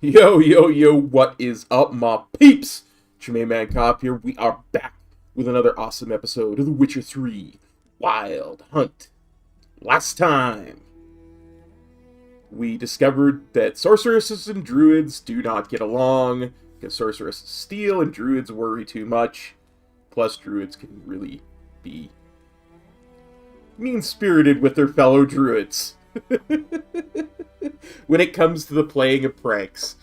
Yo, yo, yo, what is up, my peeps? It's your main man Kop here. We are back with another awesome episode of The Witcher 3 Wild Hunt. Last time, we discovered that sorceresses and druids do not get along, because sorceresses steal and druids worry too much. Plus, druids can really be mean-spirited with their fellow druids. When it comes to the playing of pranks.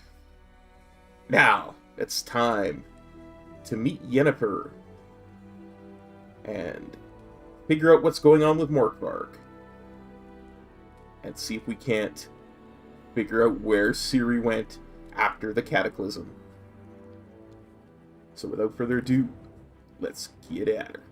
Now, it's time to meet Yennefer and figure out what's going on with Morkvarg. And see if we can't figure out where Ciri went after the cataclysm. So without further ado, let's get at her.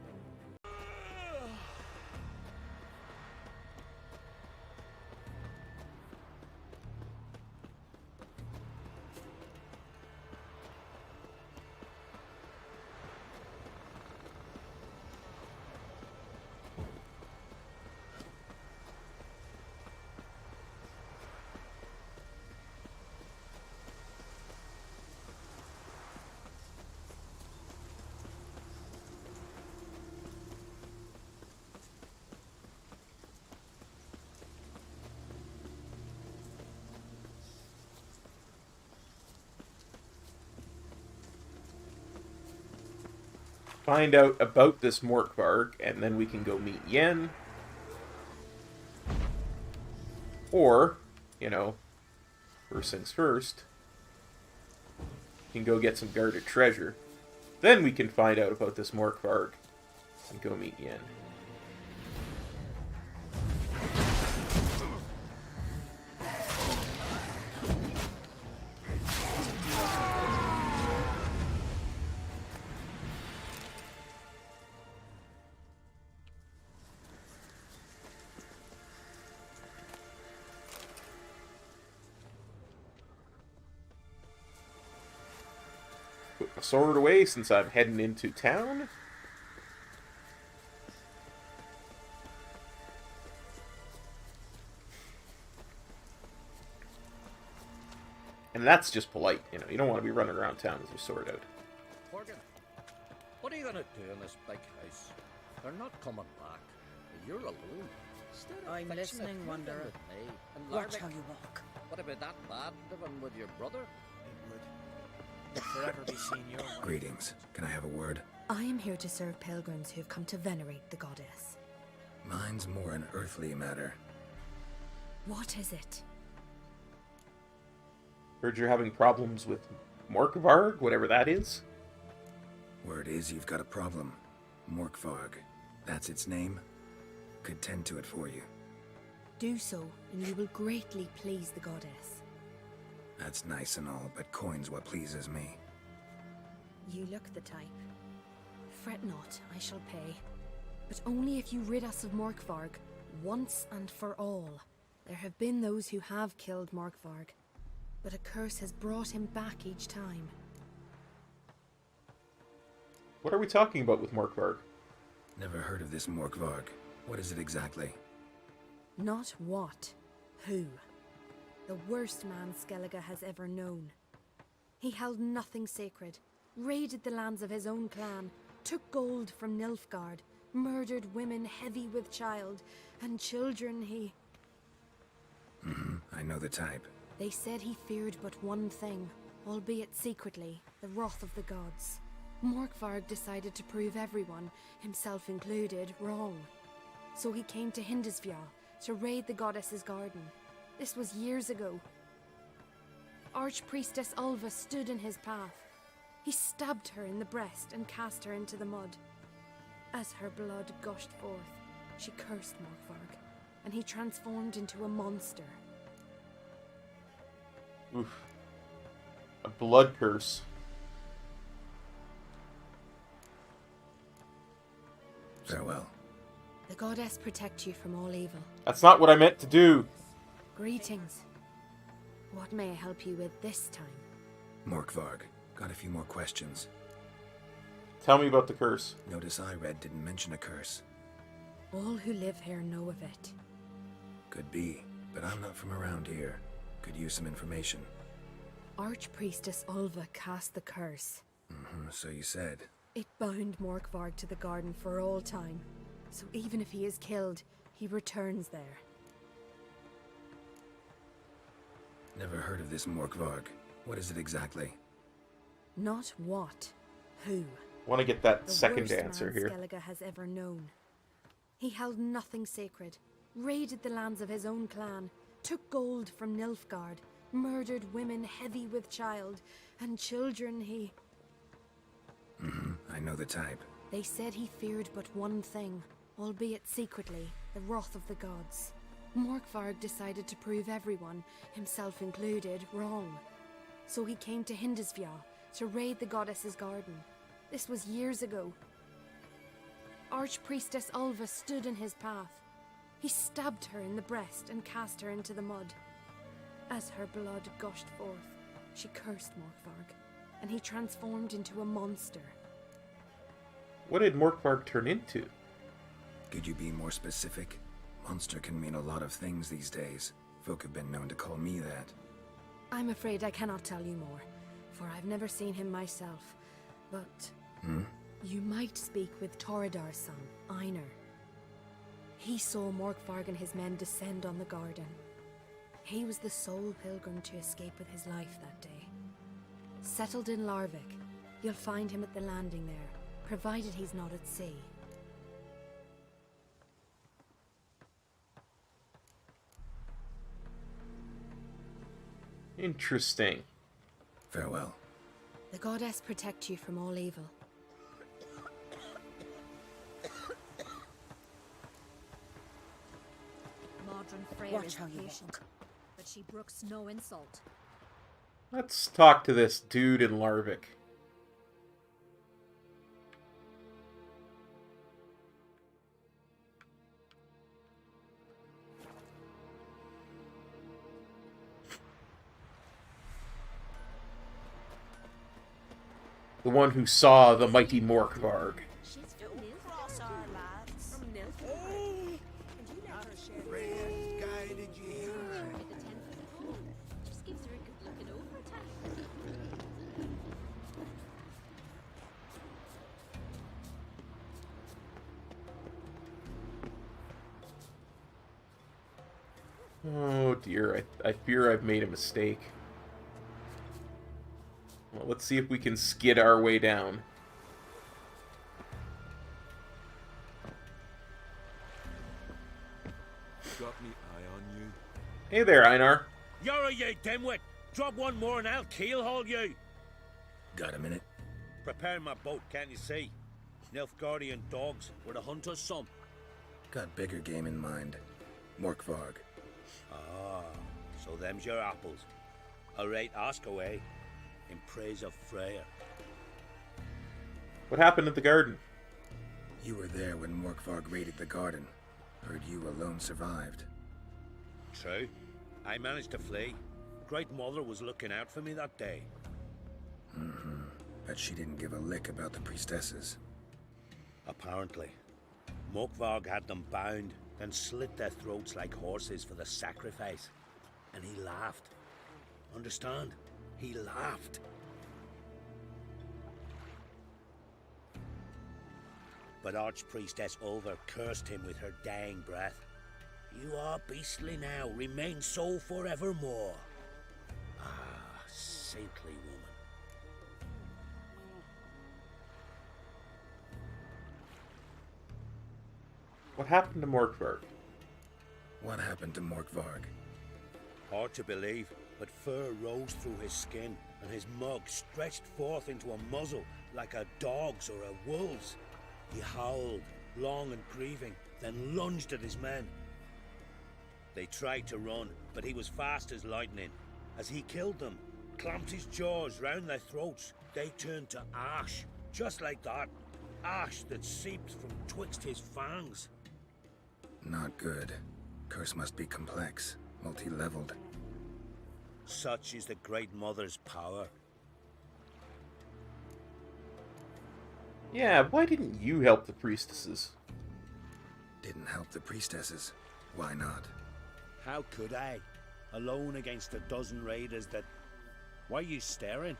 Find out about this Morkvarg, and then we can go meet Yen. Or, first things first, we can go get some guarded treasure. Then we can find out about this Morkvarg and go meet Yen. Put my sword away since I'm heading into town. And that's just polite, you don't want to be running around town with your sword out. Morgan, what are you gonna do in this big house? They're not coming back. You're alone. I'm listening, Wanderer. With me. And Watch Larvick, how you walk. what about that bad living with your brother? It would forever be seen your way. Greetings. Can I have a word? I am here to serve pilgrims who have come to venerate the goddess. Mine's more an earthly matter. What is it? Heard you're having problems with Morkvarg, whatever that is. Word is you've got a problem. Morkvarg. That's its name? Could tend to it for you. Do so, and you will greatly please the goddess. That's nice and all, but coin's what pleases me. You look the type. Fret not, I shall pay. But only if you rid us of Morkvarg, once and for all. There have been those who have killed Morkvarg, but a curse has brought him back each time. What are we talking about with Morkvarg? Never heard of this Morkvarg. What is it exactly? Not what, who. The worst man Skellige has ever known. He held nothing sacred, raided the lands of his own clan, took gold from Nilfgaard, murdered women heavy with child, and children he... I know the type. They said he feared but one thing, albeit secretly, the wrath of the gods. Morkvarg decided to prove everyone, himself included, wrong. So he came to Hindisfjall to raid the goddess's garden. This was years ago. Archpriestess Ulva stood in his path. He stabbed her in the breast and cast her into the mud. As her blood gushed forth, she cursed Morkvarg, and he transformed into a monster. Oof. A blood curse. Farewell. The goddess protect you from all evil. That's not what I meant to do. Greetings. What may I help you with this time? Morkvarg. Got a few more questions. Tell me about the curse. Notice I read didn't mention a curse. All who live here know of it. Could be, but I'm not from around here. Could use some information. Archpriestess Ulva cast the curse. So you said. It bound Morkvarg to the garden for all time. So even if he is killed, he returns there. Never heard of this Morkvarg. What is it exactly? Not what, who. Want to get that The second worst answer man here. Skellige has ever known. He held nothing sacred, raided the lands of his own clan, took gold from Nilfgaard, murdered women heavy with child, and children he... I know the type. They said he feared but one thing, albeit secretly, the wrath of the gods. Morkvarg decided to prove everyone, himself included, wrong. So he came to Hindisvja to raid the goddess's garden. This was years ago. Archpriestess Ulva stood in his path. He stabbed her in the breast and cast her into the mud. As her blood gushed forth, she cursed Morkvarg, and he transformed into a monster. What did Morkvarg turn into? Could you be more specific? Monster can mean a lot of things these days. Folk have been known to call me that. I'm afraid I cannot tell you more, for I've never seen him myself. But you might speak with Toradar's son, Einar. He saw Morkvarg and his men descend on the garden. He was the sole pilgrim to escape with his life that day. Settled in Larvik, you'll find him at the landing there, provided he's not at sea. Interesting. Farewell. The goddess protect you from all evil. Modern Freya Watch is how you patient, walk. but she brooks no insult. Let's talk to this dude in Larvik. The one who saw the mighty Morkvarg. She's from Nilfgaard. Our lads. From Nilfgaard. Freya's guided you here. With the 10-foot pole. Just gives her a good looking over time. Oh dear, I fear I've made a mistake. Well, let's see if we can skid our way down. Got me eye on you. Hey there, Einar. You're you dimwit! Drop one more and I'll keelhaul you! Got a minute? Prepare my boat, can't you see? Nilfgaardian dogs were the hunters some. Got bigger game in mind. Morkvarg. Ah, so them's your apples. Alright, ask away. In praise of Freya. What happened at the garden? You were there when Morkvarg raided the garden. Heard you alone survived. True. I managed to flee. Great Mother was looking out for me that day. But she didn't give a lick about the priestesses. Apparently. Morkvarg had them bound, then slit their throats like horses for the sacrifice. And he laughed. Understand? He laughed. But Archpriestess Ulva cursed him with her dying breath. You are beastly now, remain so forevermore. Ah, saintly woman. What happened to Morkvarg? What happened to Morkvarg? Hard to believe, but fur rose through his skin, and his mug stretched forth into a muzzle like a dog's or a wolf's. He howled, long and grieving, then lunged at his men. They tried to run, but he was fast as lightning. As he killed them, clamped his jaws round their throats, they turned to ash, just like that. Ash that seeped from twixt his fangs. Not good. Curse must be complex, multi-leveled. Such is the Great Mother's power. Yeah, why didn't you help the priestesses? Didn't help the priestesses. Why not? How could I? Alone against a dozen raiders that... Why are you staring?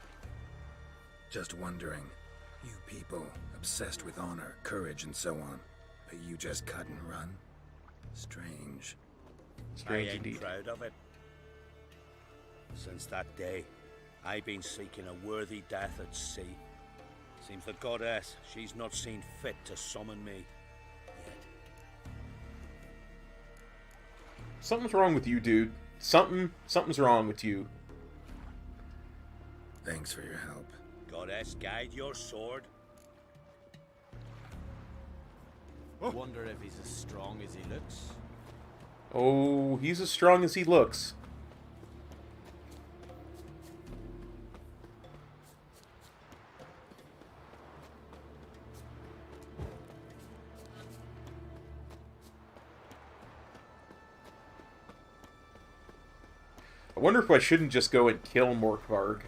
Just wondering. You people, obsessed with honor, courage, and so on. But you just cut and run? Strange. Strange I ain't indeed. proud of it. Since that day, I've been seeking a worthy death at sea. Seems the goddess, she's not seen fit to summon me yet. Something's wrong with you, dude. Something's wrong with you. Thanks for your help. Goddess, guide your sword. Wonder if he's as strong as he looks. Oh, he's as strong as he looks. I wonder if I shouldn't just go and kill Morkvarg.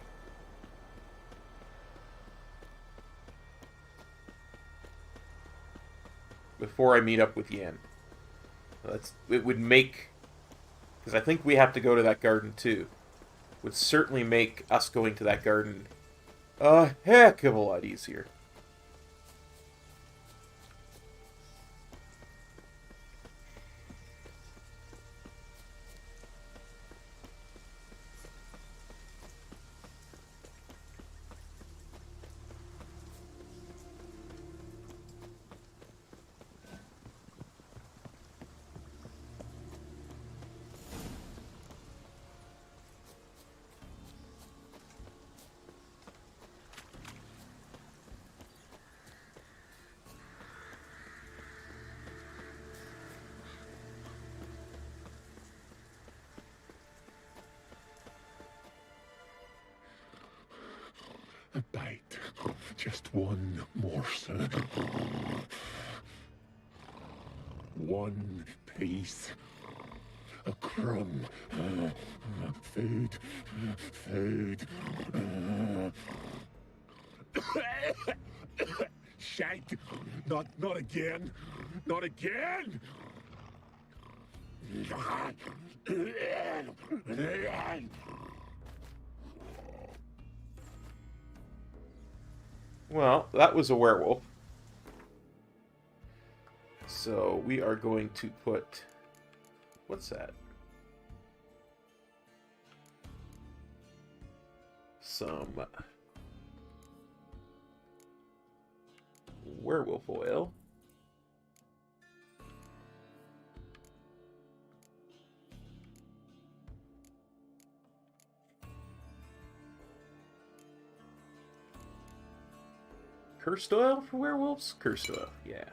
Before I meet up with Yen. It would make... Because I think we have to go to that garden too. Would certainly make us going to that garden a heck of a lot easier. A bite. Just one morsel. One piece. A crumb. Food. Food. Shank. Not again. Not again. Well, that was a werewolf. So we are going to put... What's that? Some werewolf oil. Cursed oil for werewolves? Cursed oil, yeah.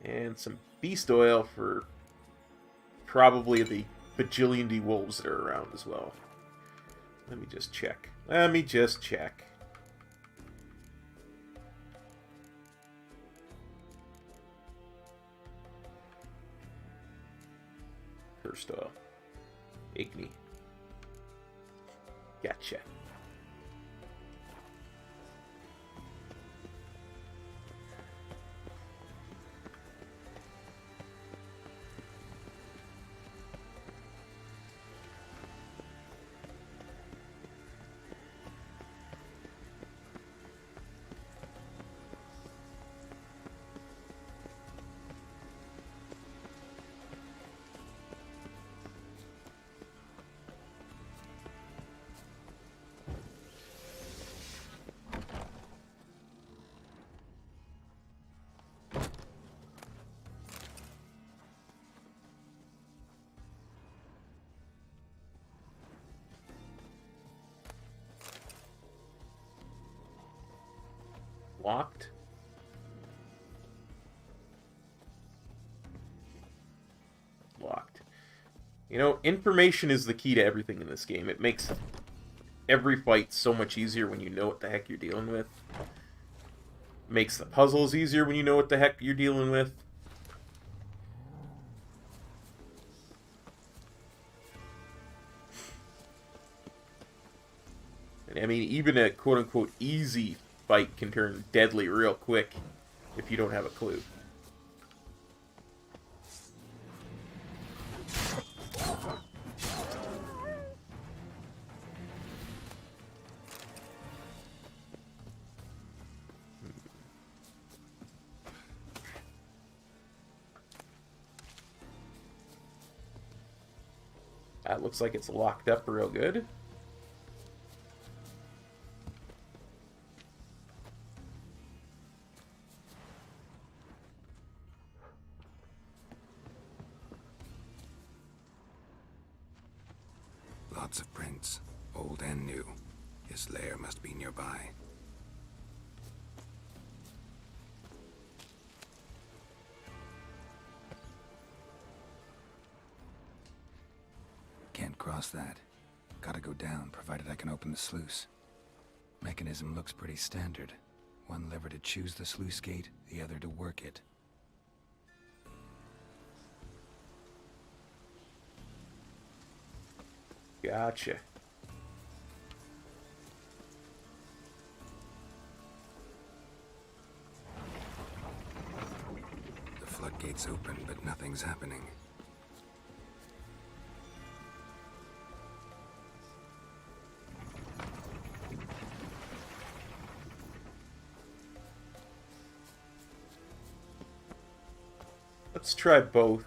And some beast oil for probably the bajillion wolves that are around as well. Let me just check. Cursed oil. Igni. Gotcha. Locked. Locked. You know, information is the key to everything in this game. It makes every fight so much easier when you know what the heck you're dealing with. Makes the puzzles easier when you know what the heck you're dealing with. And I mean, even a quote-unquote easy fight can turn deadly real quick if you don't have a clue. That looks like it's locked up real good. Lots of prints, old and new. His lair must be nearby. Can't cross that. Gotta go down, provided I can open the sluice. Mechanism looks pretty standard. One lever to choose the sluice gate, the other to work it. Gotcha. The floodgate's open, but nothing's happening. Let's try both.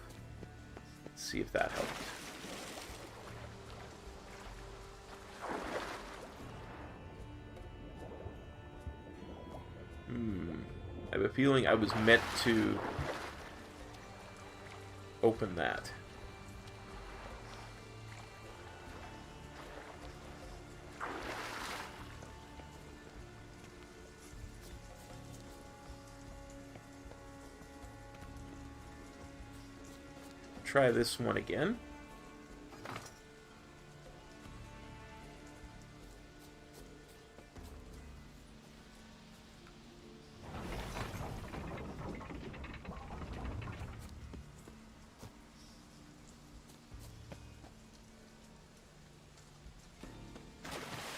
See if that helps. I have a feeling I was meant to open that. Try this one again.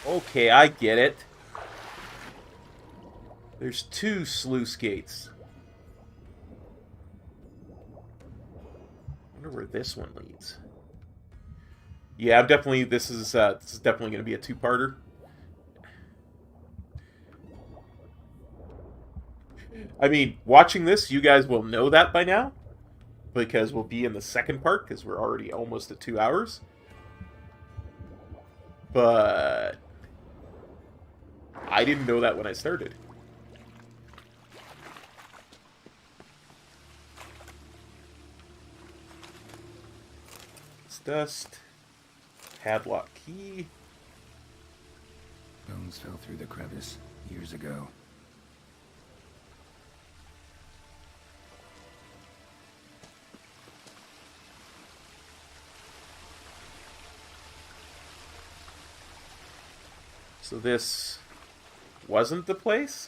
Okay, I get it. There's two sluice gates. I wonder where this one leads. Yeah, I'm definitely. This is definitely going to be a two-parter. I mean, watching this, you guys will know that by now, because we'll be in the second part because we're already almost at 2 hours. But I didn't know that when I started. It's dust. Padlock key. Bones fell through the crevice years ago. So this wasn't the place?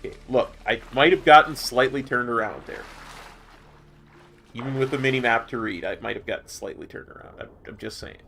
Okay, look, I might have gotten slightly turned around there. Even with the mini-map to read, I might have gotten slightly turned around. I'm just saying.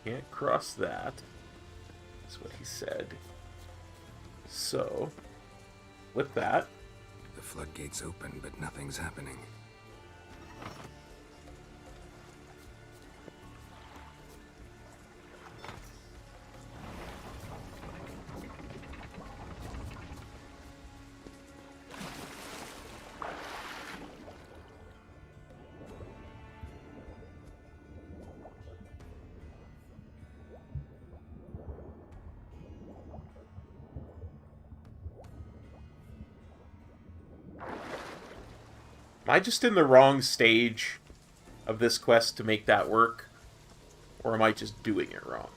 Can't cross that. That's what he said. So, with that... The floodgate's open, but nothing's happening. I just in the wrong stage of this quest to make that work? Or am I just doing it wrong?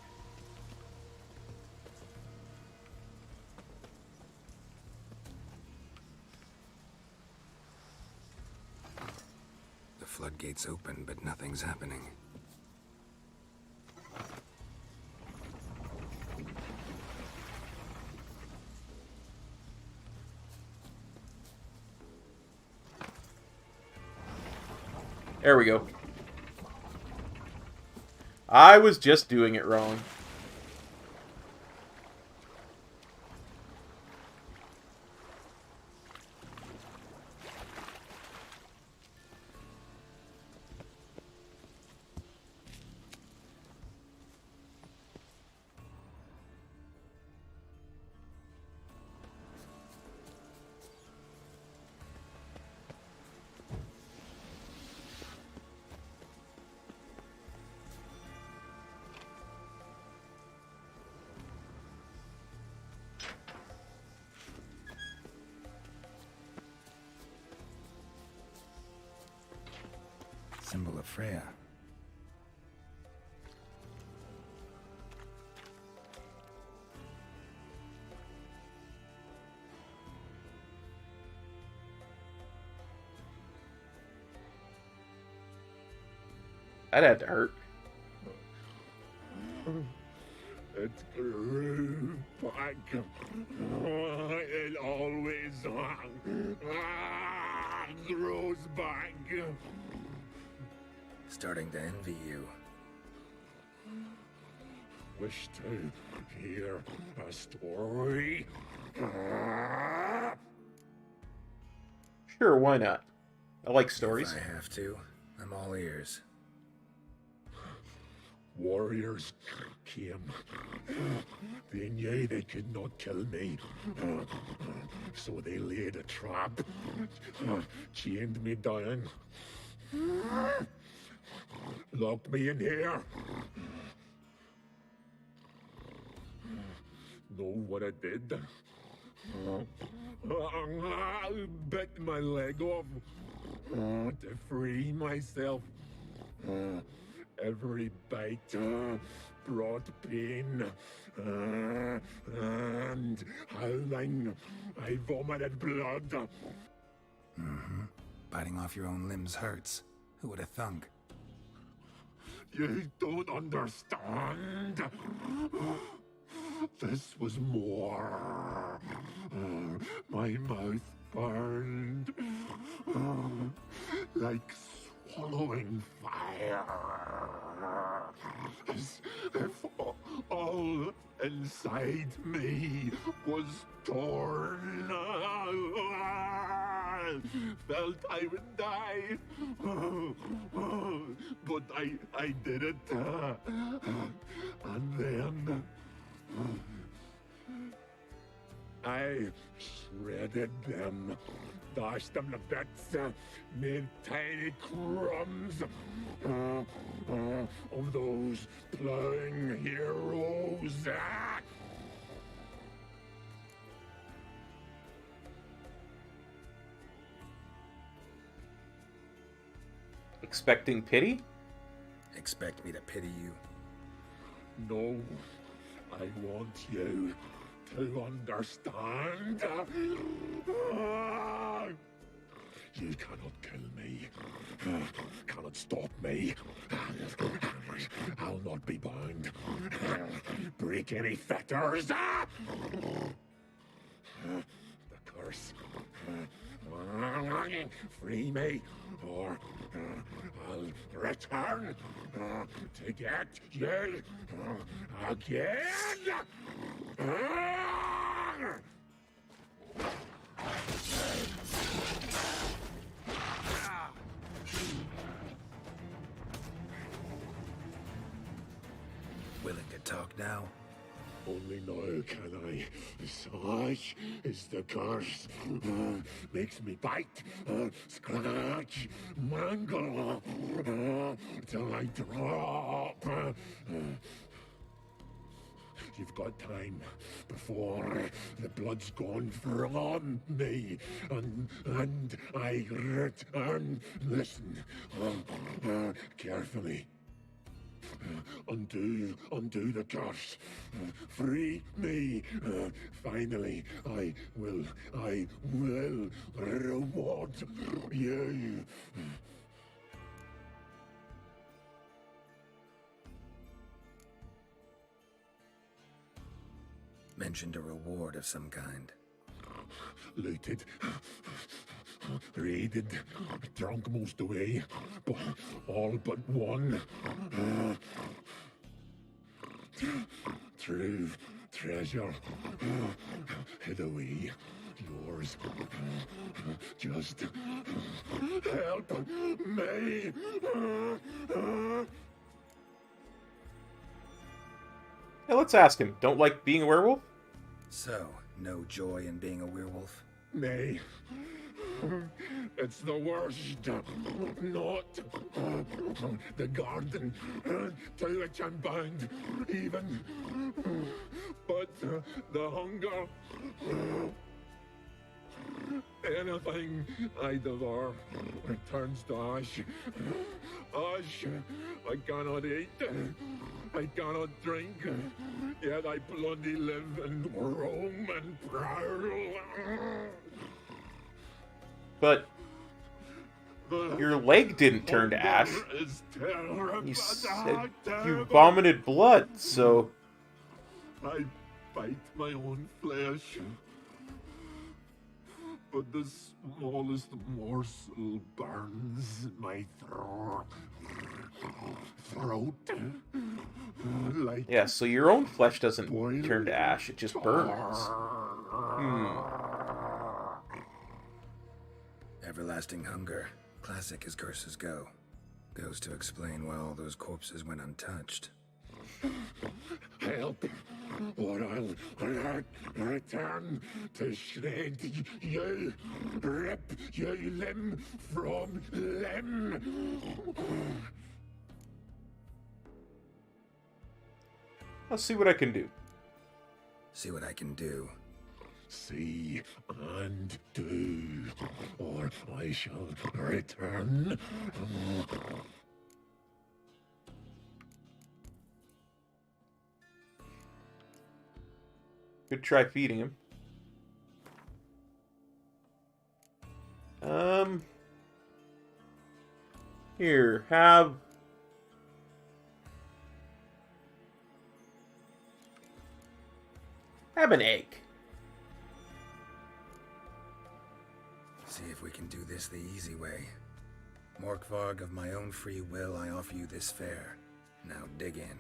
The floodgates open, but nothing's happening. There we go. I was just doing it wrong. Symbol of Freya. That had to hurt. It grew back. It always grows back. Starting to envy you. Wish to hear a story? Sure, why not? I like stories. If I have to, I'm all ears. Warriors came. They knew they could not kill me. So they laid a trap. Chained me down. Locked me in here. Know what I did? Bit my leg off to free myself. Every bite brought pain, and howling, I vomited blood. Mm-hmm. Biting off your own limbs hurts. Who would have thunk? You don't understand. This was more. My mouth burned like swallowing fire. As if all inside me was torn. Felt I would die, but I did it. And then I shredded them, dashed them to bits, made tiny crumbs of those plowing heroes. Expecting pity? Expect me to pity you? No, I want you to understand. You cannot kill me, cannot stop me. I'll not be bound. Break any fetters. The curse. Free me, or I'll return to get you again. Willing to talk now? Only now can I. Such is the curse. Makes me bite, scratch, mangle, till I drop. You've got time before the blood's gone from me, and I return. Listen, carefully. Undo the curse. Free me. Finally, I will reward you. Mentioned a reward of some kind. Looted, raided, drunk most away, but all but one. True treasure hid away. Yours. Just help me. Hey, let's ask him. Don't like being a werewolf? So, no joy in being a werewolf? Nay. It's the worst. Not the garden to which I'm bound, even. But the hunger. Anything I devour returns to ash. Ash I cannot eat. I cannot drink. Yet I bloody live and roam and prowl. But your leg didn't turn to ash. You said you vomited blood, so... I bite my own flesh. But the smallest morsel burns my throat. Like yeah, so your own flesh doesn't turn to ash, it just burns. Everlasting hunger. Classic as curses go. Goes to explain why all those corpses went untouched. Help, or I'll return to shred you, rip you limb from limb. I'll see what I can do. See what I can do. See and do, or I shall return. Could try feeding him. Here, have an egg. See if we can do this the easy way. Morkvarg, of my own free will, I offer you this fare. Now dig in.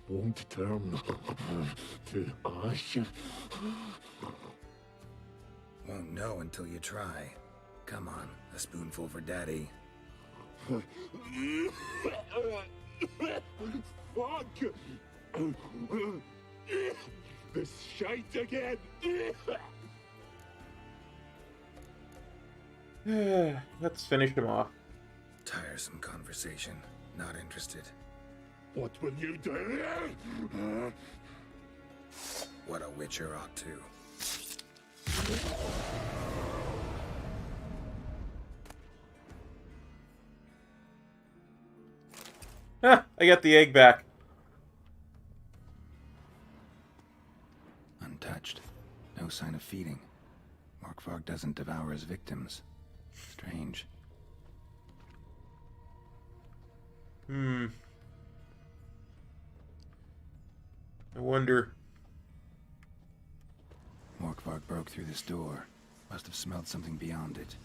Won't turn to ash. Won't know until you try. Come on, a spoonful for Daddy. Fuck! This shite again! Let's finish him off. Tiresome conversation. Not interested. What will you do? What a witcher ought to. Ah, I got the egg back. Untouched. No sign of feeding. Morkvarg doesn't devour his victims. Strange. I wonder... Morkvarg broke through this door. Must have smelled something beyond it.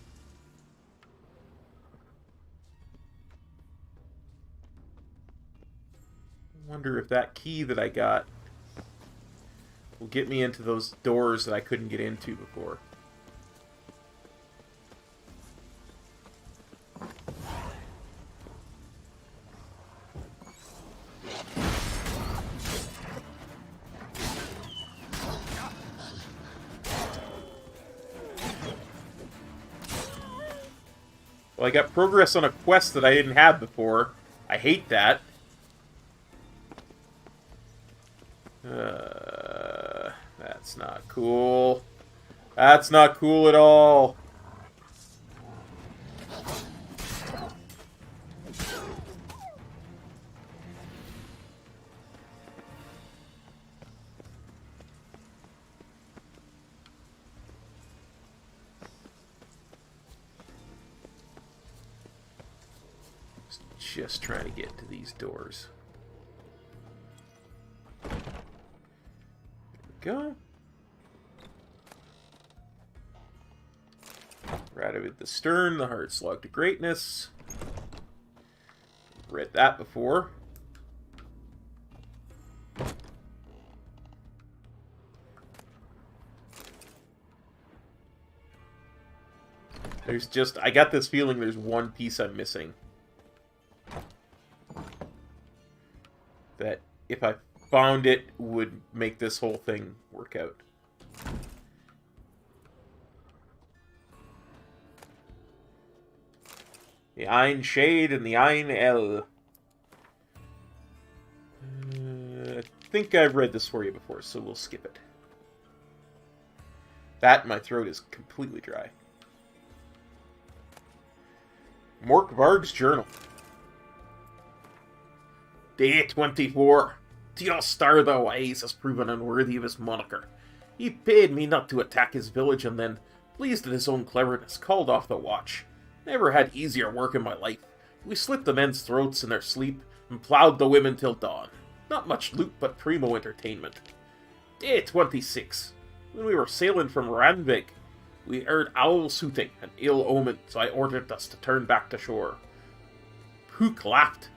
I wonder if that key that I got will get me into those doors that I couldn't get into before. Well, I got progress on a quest that I didn't have before. I hate that. That's not cool. That's not cool at all. Just trying to get to these doors. There we go. Right with the stern, the hard slug to greatness. Read that before. There's just, I got this feeling there's one piece I'm missing. That if I found it would make this whole thing work out. The Ein Shade and the Ein El. I think I've read this for you before, so we'll skip it. That, my throat is completely dry. Mork Varg's Journal. Day 24. Teostar the Wise has proven unworthy of his moniker. He paid me not to attack his village and then, pleased at his own cleverness, called off the watch. Never had easier work in my life. We slit the men's throats in their sleep and plowed the women till dawn. Not much loot, but primo entertainment. Day 26. When we were sailing from Ranvig, we heard owls hooting, an ill omen, so I ordered us to turn back to shore. Pook laughed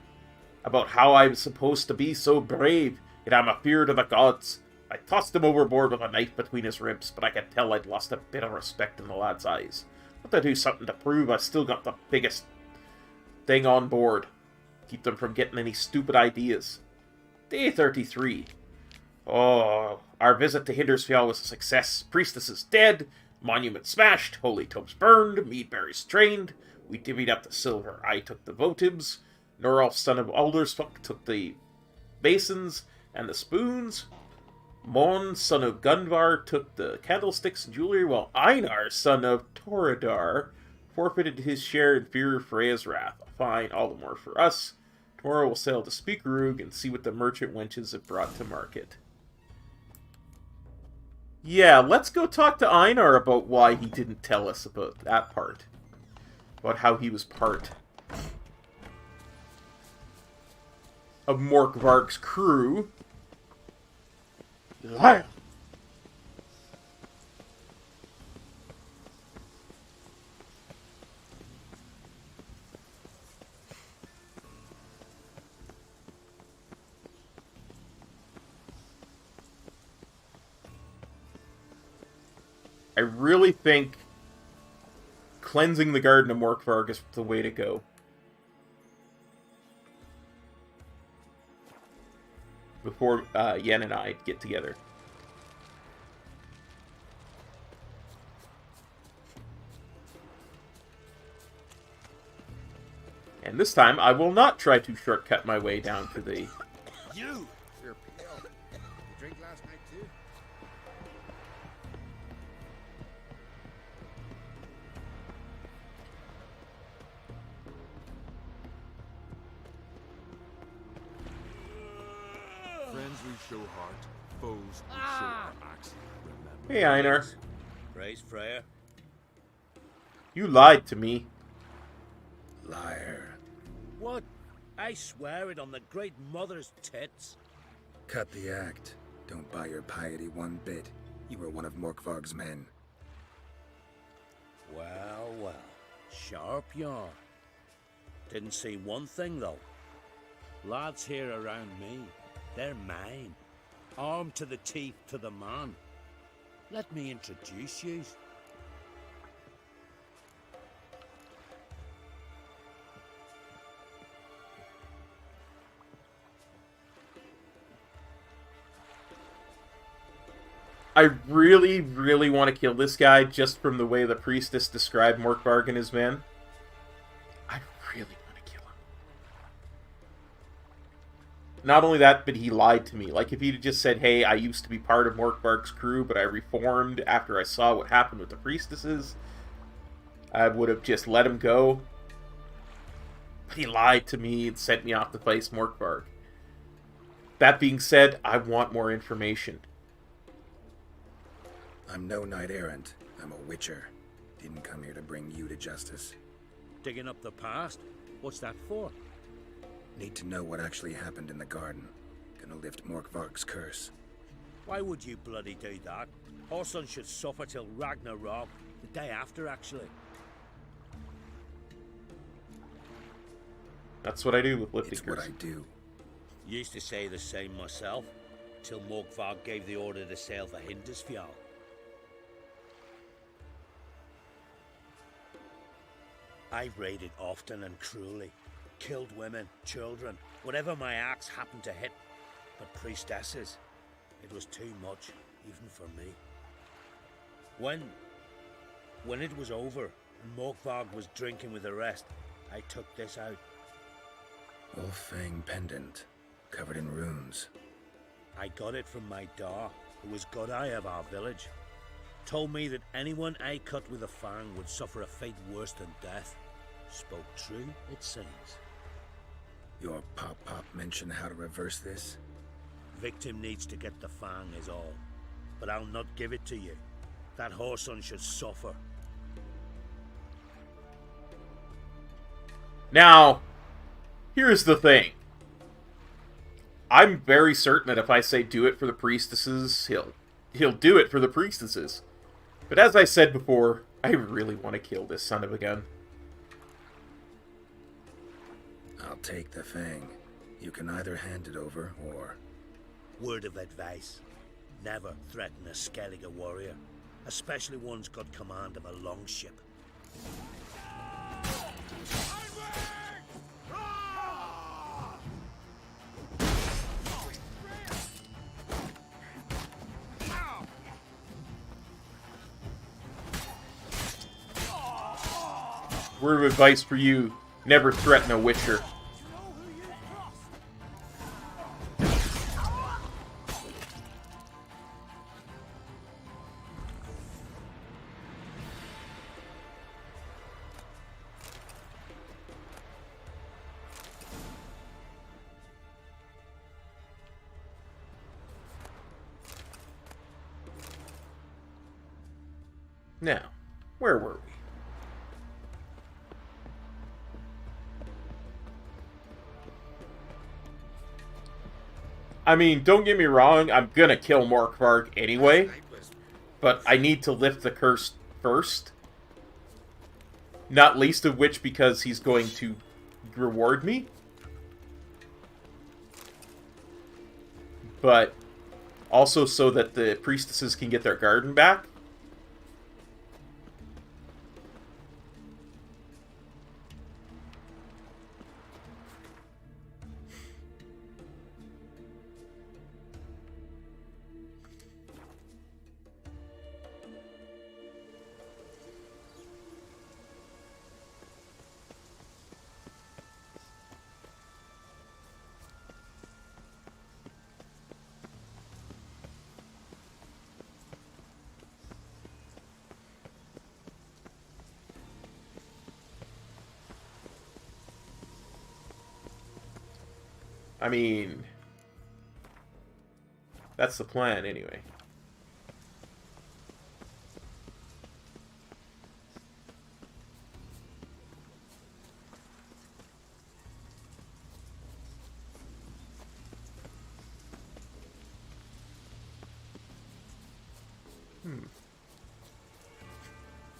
about how I was supposed to be so brave, yet I'm afeard of the gods. I tossed him overboard with a knife between his ribs, but I could tell I'd lost a bit of respect in the lad's eyes. But to do something to prove I still got the biggest thing on board. Keep them from getting any stupid ideas. Day 33. Oh, our visit to Hindersfjall was a success. Priestess is dead, monument smashed, holy tomes burned, meadberries trained. We divvied up the silver. I took the votives. Norolf, son of Aldersfuck, took the basins and the spoons. Mon, son of Gunvar, took the candlesticks and jewelry, while Einar, son of Toradar, forfeited his share in fear of Freya's wrath. Fine, all the more for us. Tomorrow we'll sail to Speakerug and see what the merchant wenches have brought to market. Yeah, let's go talk to Einar about why he didn't tell us about that part. About how he was part of Mork Varg's crew. Liar! I really think cleansing the Garden of Mork Varg is the way to go. Before Yen and I get together. And this time, I will not try to shortcut my way down to the... You! You're pale. You drink last night too? Friends we show heart, foes we show our axe. Remember. Hey, Einar. Praise Freya. You lied to me. Liar. What? I swear it on the great mother's tits. Cut the act. Don't buy your piety one bit. You were one of Morkvarg's men. Well, well. Sharp yarn. Didn't see one thing, though. Lads here around me, they're mine. Armed to the teeth to the man. Let me introduce you. I really, really want to kill this guy just from the way the priestess described Mork Varg and his men. I really want to kill him. not only that, but he lied to me. Like, if he'd just said, hey, I used to be part of Morkvark's crew, but I reformed after I saw what happened with the priestesses, I would have just let him go. But he lied to me and sent me off to face Morkvark. That being said, I want more information. I'm no knight errant. I'm a witcher. Didn't come here to bring you to justice. Digging up the past? What's that for? Need to know what actually happened in the garden. Gonna lift Morkvark's curse. Why would you bloody do that? Our son should suffer till Ragnarok, the day after, actually. That's what I do with lifting It's what curse. I do. Used to say the same myself, till Morkvark gave the order to sail for Hindisfjall. I've raided often and cruelly, killed women, children, whatever my axe happened to hit. But priestesses, it was too much, even for me. When it was over, and Morkvark was drinking with the rest, I took this out. Wolf-fang pendant, covered in runes. I got it from my da, who was godeye of our village. Told me that anyone I cut with a fang would suffer a fate worse than death. Spoke true, it seems. Your pop mentioned how to reverse this? Victim needs to get the fang is all. But I'll not give it to you. That whoreson should suffer. Now, here's the thing. I'm very certain that if I say do it for the priestesses, he'll do it for the priestesses. But as I said before, I really want to kill this son of a gun. I'll take the fang. You can either hand it over, or... Word of advice. Never threaten a Skellige warrior. Especially one's got command of a longship. Word of advice for you, never threaten a witcher. Now, where were we? I mean, don't get me wrong, I'm gonna kill Morkvark anyway, but I need to lift the curse first. Not least of which because he's going to reward me. But also so that the priestesses can get their garden back. I mean, that's the plan anyway.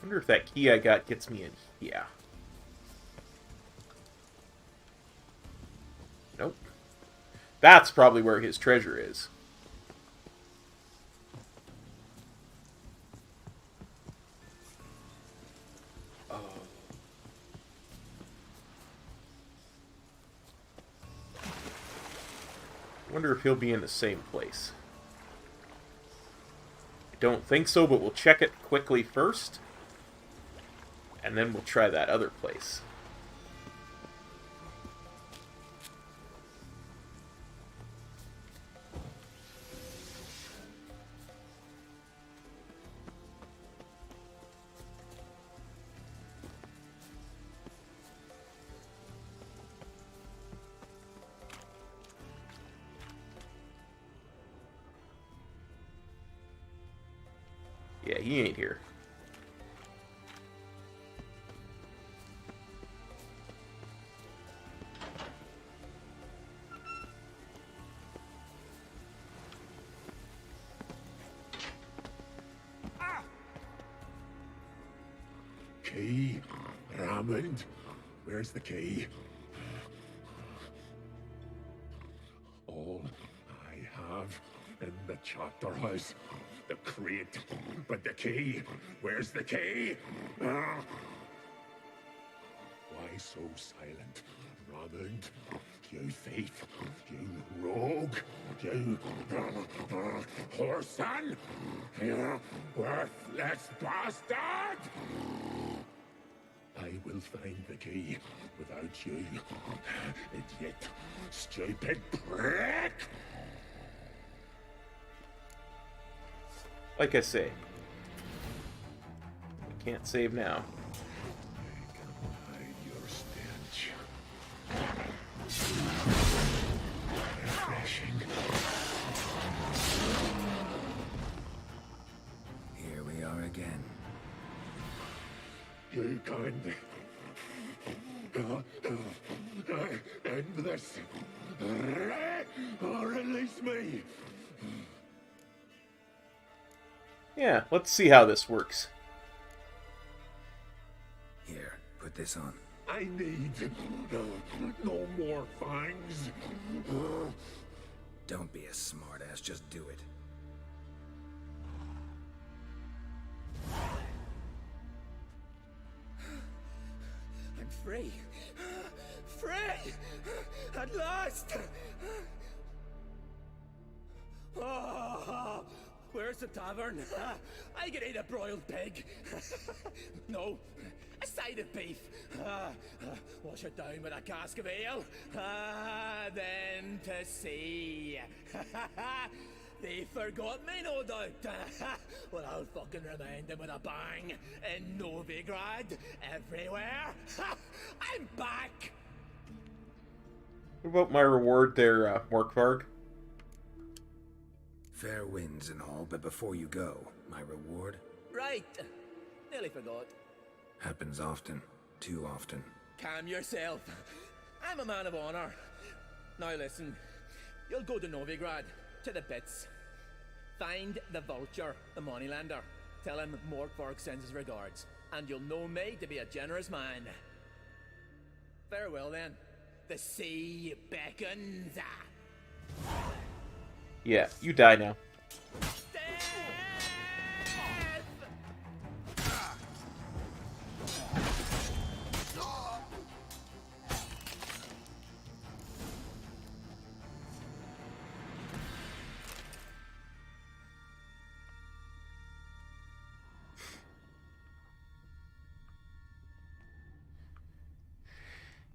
Wonder if that key I got gets me in. Yeah. Nope. That's probably where his treasure is. Oh. Wonder if he'll be in the same place. I don't think so, but we'll check it quickly first. And then we'll try that other place. Yeah, he ain't here. Key? Raymond? Where's the key? All I have in the chapter house. The crate. But the key? Where's the key? Why so silent? Raymond? You thief. You rogue. You whoreson. You worthless bastard! I will find the key without you. Idiot. Stupid prick! Like I say, I can't save now. I can hide your stench. Refreshing. Here we are again. You can't end this. Or release me. Yeah, let's see how this works. Here, put this on. I need no more fangs. Don't be a smartass, just do it. I'm free. Free! At last! Oh, where's the tavern? I can eat a broiled pig. No, a side of beef. Wash it down with a cask of ale. Then to sea. They forgot me, no doubt. Well, I'll fucking remind them with a bang. In Novigrad, everywhere. I'm back! What about my reward there, Morkvarg? Fair winds and all, but before you go, my reward Right. Nearly forgot. happens often. Too often. Calm yourself. I'm a man of honor. Now listen. You'll go to Novigrad, to the pits. Find the vulture, the moneylender. Tell him Morkvarg sends his regards. And you'll know me to be a generous man. Farewell then. The sea beckons. Yeah, you die now.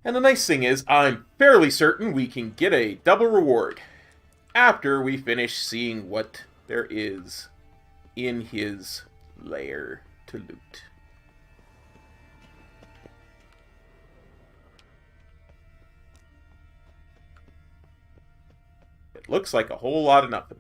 And the nice thing is, I'm fairly certain we can get a double reward after we finish seeing what there is in his lair to loot. It looks like a whole lot of nothing.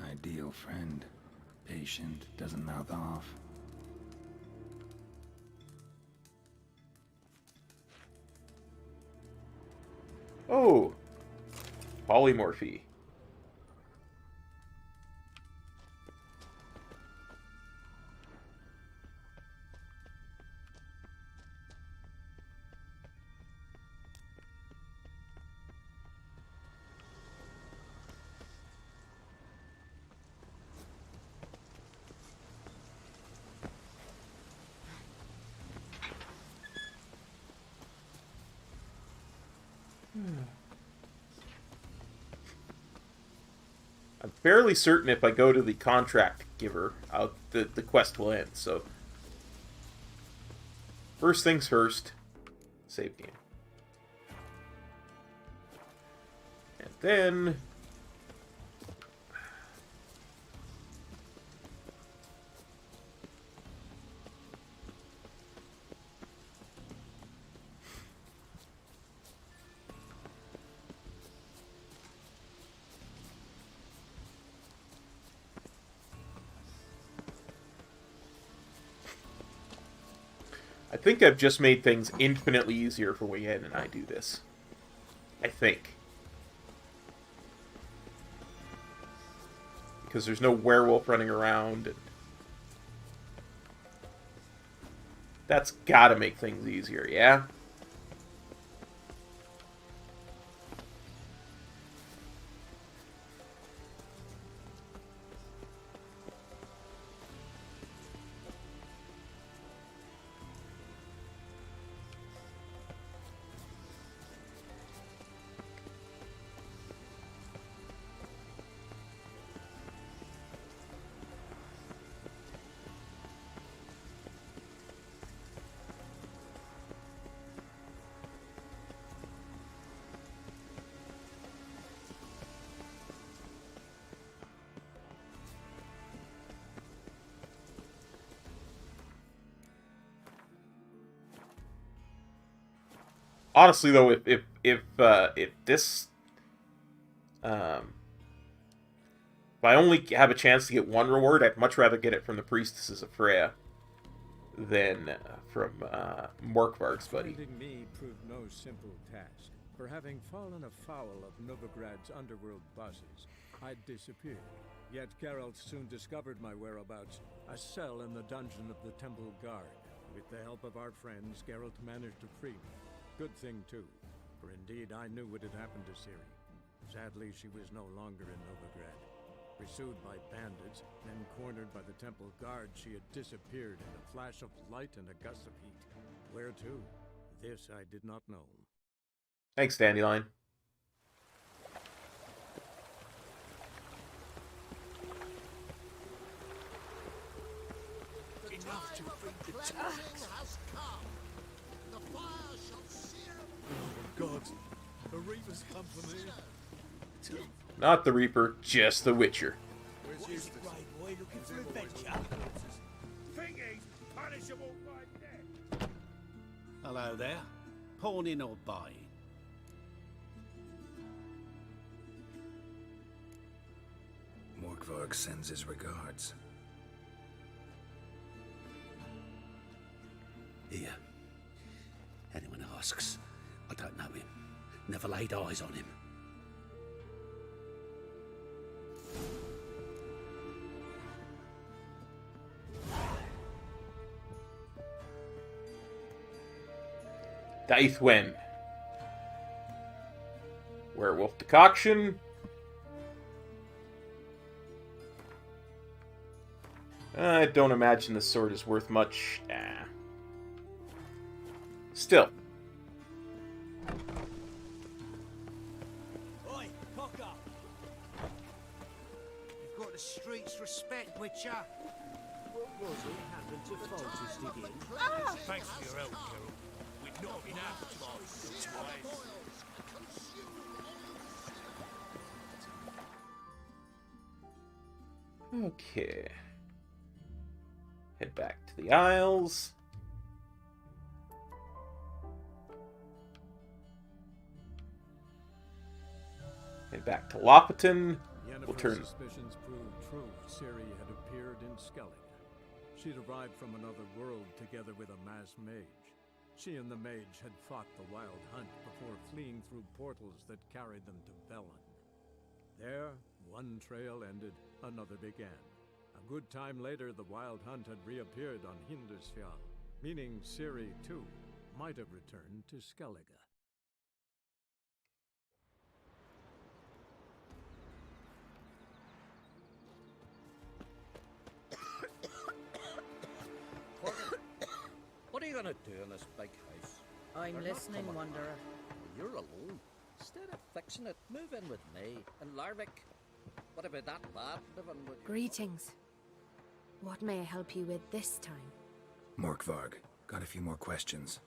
Ideal friend. Patient, doesn't mouth off. Oh, polymorphy. I'm fairly certain if I go to the contract giver, the quest will end. So, first things first, save game. And then... I think I've just made things infinitely easier for Wayne and I do this. I think. Because there's no werewolf running around. And that's gotta make things easier, yeah? Honestly, though, if this, if I only have a chance to get one reward, I'd much rather get it from the priestesses of Freya than from Morkvarg's buddy. Finding me proved no simple task. For having fallen afoul of Novigrad's underworld bosses, I'd disappeared. Yet Geralt soon discovered my whereabouts, a cell in the dungeon of the Temple Guard. With the help of our friends, Geralt managed to free me. Good thing, too, for indeed I knew what had happened to Ciri. Sadly, she was no longer in Novigrad. Pursued by bandits, then cornered by the Temple Guard, she had disappeared in a flash of light and a gust of heat. Where to? This I did not know. Thanks, Dandelion. Enough to feed the has come. The fire shall sear. Oh God, the Reapers come for me. Not the Reaper, just the Witcher. Where's Eustace? Right boy looking for adventure. Think he's punishable by death. Hello there. Pawning or buying? Morkvarg sends his regards. Here. Anyone asks, I don't know him. Never laid eyes on him. Daithwen. Werewolf decoction. I don't imagine this sword is worth much. Still. Oi, cock up! You've got the street's respect, Witcher. What was it happened to Fortress again? Thanks for your help, Geralt. We've not been out twice. Okay. Head back to the Isles. Head back to Lopatin. We'll turn. Suspicions proved true. Ciri had appeared in Skellige. She'd arrived from another world together with a masked mage. She and the mage had fought the Wild Hunt before fleeing through portals that carried them to Velen. There, one trail ended, another began. A good time later, the Wild Hunt had reappeared on Hindusfjall, meaning Ciri, too, might have returned to Skellige. What are you gonna do in this big house? I'm They're not listening, coming Wanderer. back. You're alone. Instead of fixing it, move in with me and Larvik. What about that bad living with you? Greetings. What may I help you with this time? Morkvarg, got a few more questions.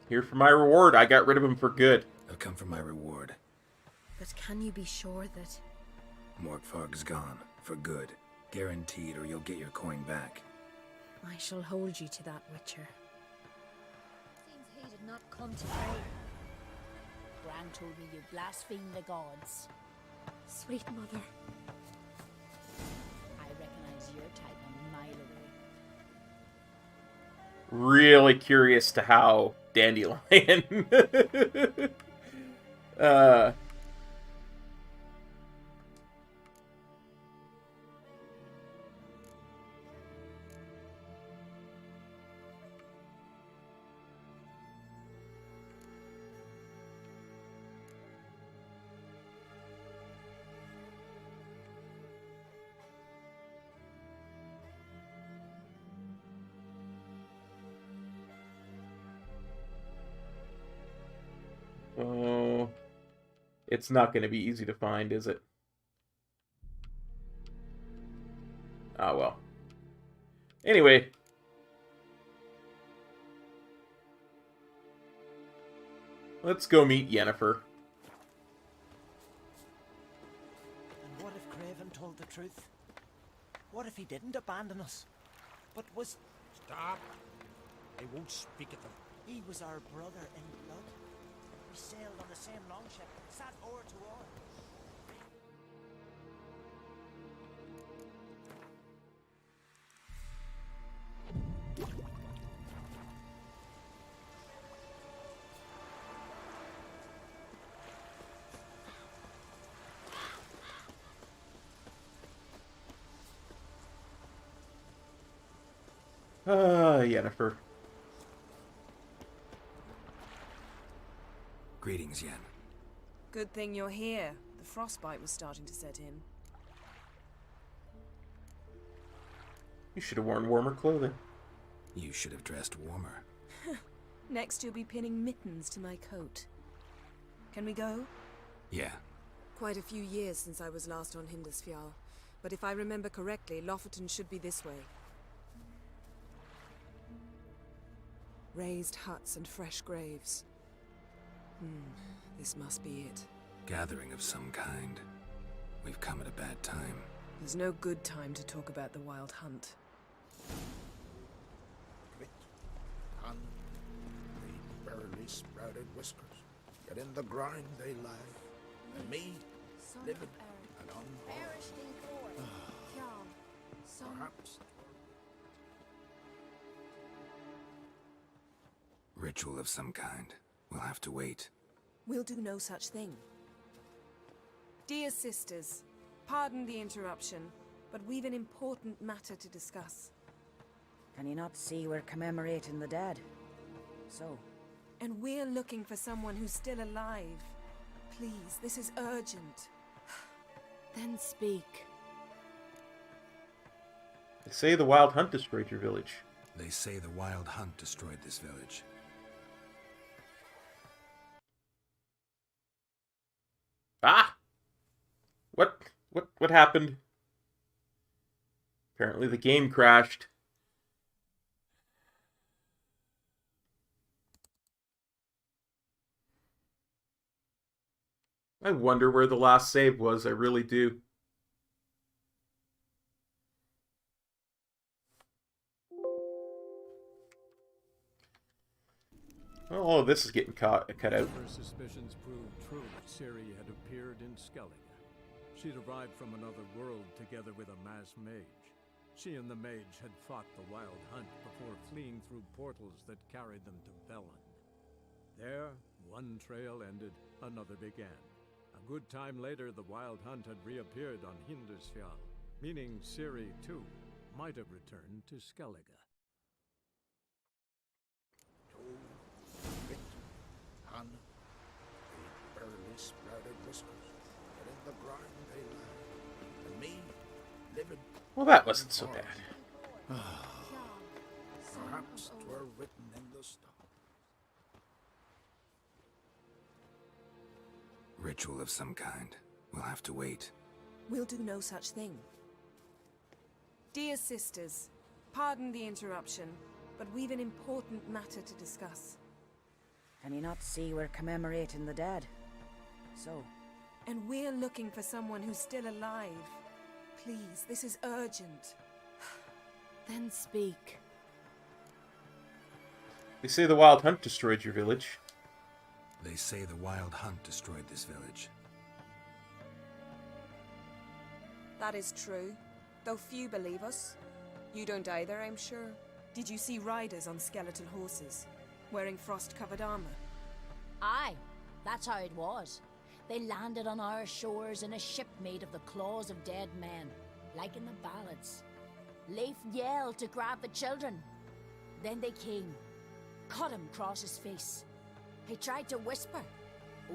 Here for my reward. I got rid of him for good. They'll come for my reward. But can you be sure that... Morkvarg's gone. For good. Guaranteed, or you'll get your coin back. I shall hold you to that, Witcher. Seems he did not come to pray. Gran told me you blaspheme the gods. Sweet mother. I recognize your type a mile away. really curious to how Dandelion Oh, it's not going to be easy to find, is it? Ah, well. Anyway. Let's go meet Yennefer. And what if Craven told the truth? What if he didn't abandon us, but was... Stop! I won't speak of them. He was our brother in blood. We sailed on the same longship, sat oar to oar. Yennefer. Greetings, Yen. Good thing you're here. The frostbite was starting to set in. You should have worn warmer clothing. You should have dressed warmer. Next you'll be pinning mittens to my coat. Can we go? Yeah. Quite a few years since I was last on Hindisfjall, but if I remember correctly, Lofoten should be this way. Raised huts and fresh graves. This must be it. Gathering of some kind. We've come at a bad time. There's no good time to talk about the Wild Hunt. Grit, hun, the barely sprouted whiskers. Yet in the grind they lie. And me, living and unborn. Perhaps. Ritual of some kind. We'll have to wait. We'll do no such thing. Dear sisters, pardon the interruption, but we've an important matter to discuss. Can you not see we're commemorating the dead? So? And we're looking for someone who's still alive. Please, this is urgent. Then speak. They say the Wild Hunt destroyed your village. They say the Wild Hunt destroyed this village. Ah! What happened? Apparently the game crashed. I wonder where the last save was, I really do. Oh, this is getting cut out. Her suspicions proved true. Ciri had appeared in Skellige. She'd arrived from another world together with a mass mage. She and the mage had fought the Wild Hunt before fleeing through portals that carried them to Velen. There, one trail ended, another began. A good time later, the Wild Hunt had reappeared on Hindisfjall, meaning Ciri, too, might have returned to Skellige. Grit, hun, the barely sprouted whiskers. But in the grind they lie. And me, living. Well, that wasn't so bad. Perhaps 'twere written in the stars. Ritual of some kind. We'll have to wait. We'll do no such thing. Dear sisters, pardon the interruption, but we've an important matter to discuss. Can you not see we're commemorating the dead? So? And we're looking for someone who's still alive. Please, this is urgent. Then speak. They say the Wild Hunt destroyed your village. They say the Wild Hunt destroyed this village. That is true, though few believe us. You don't either, I'm sure. Did you see riders on skeletal horses, wearing frost-covered armor? Aye, that's how it was. They landed on our shores in a ship made of the claws of dead men, like in the ballads. Leif yelled to grab the children. Then they came, cut him across his face. He tried to whisper,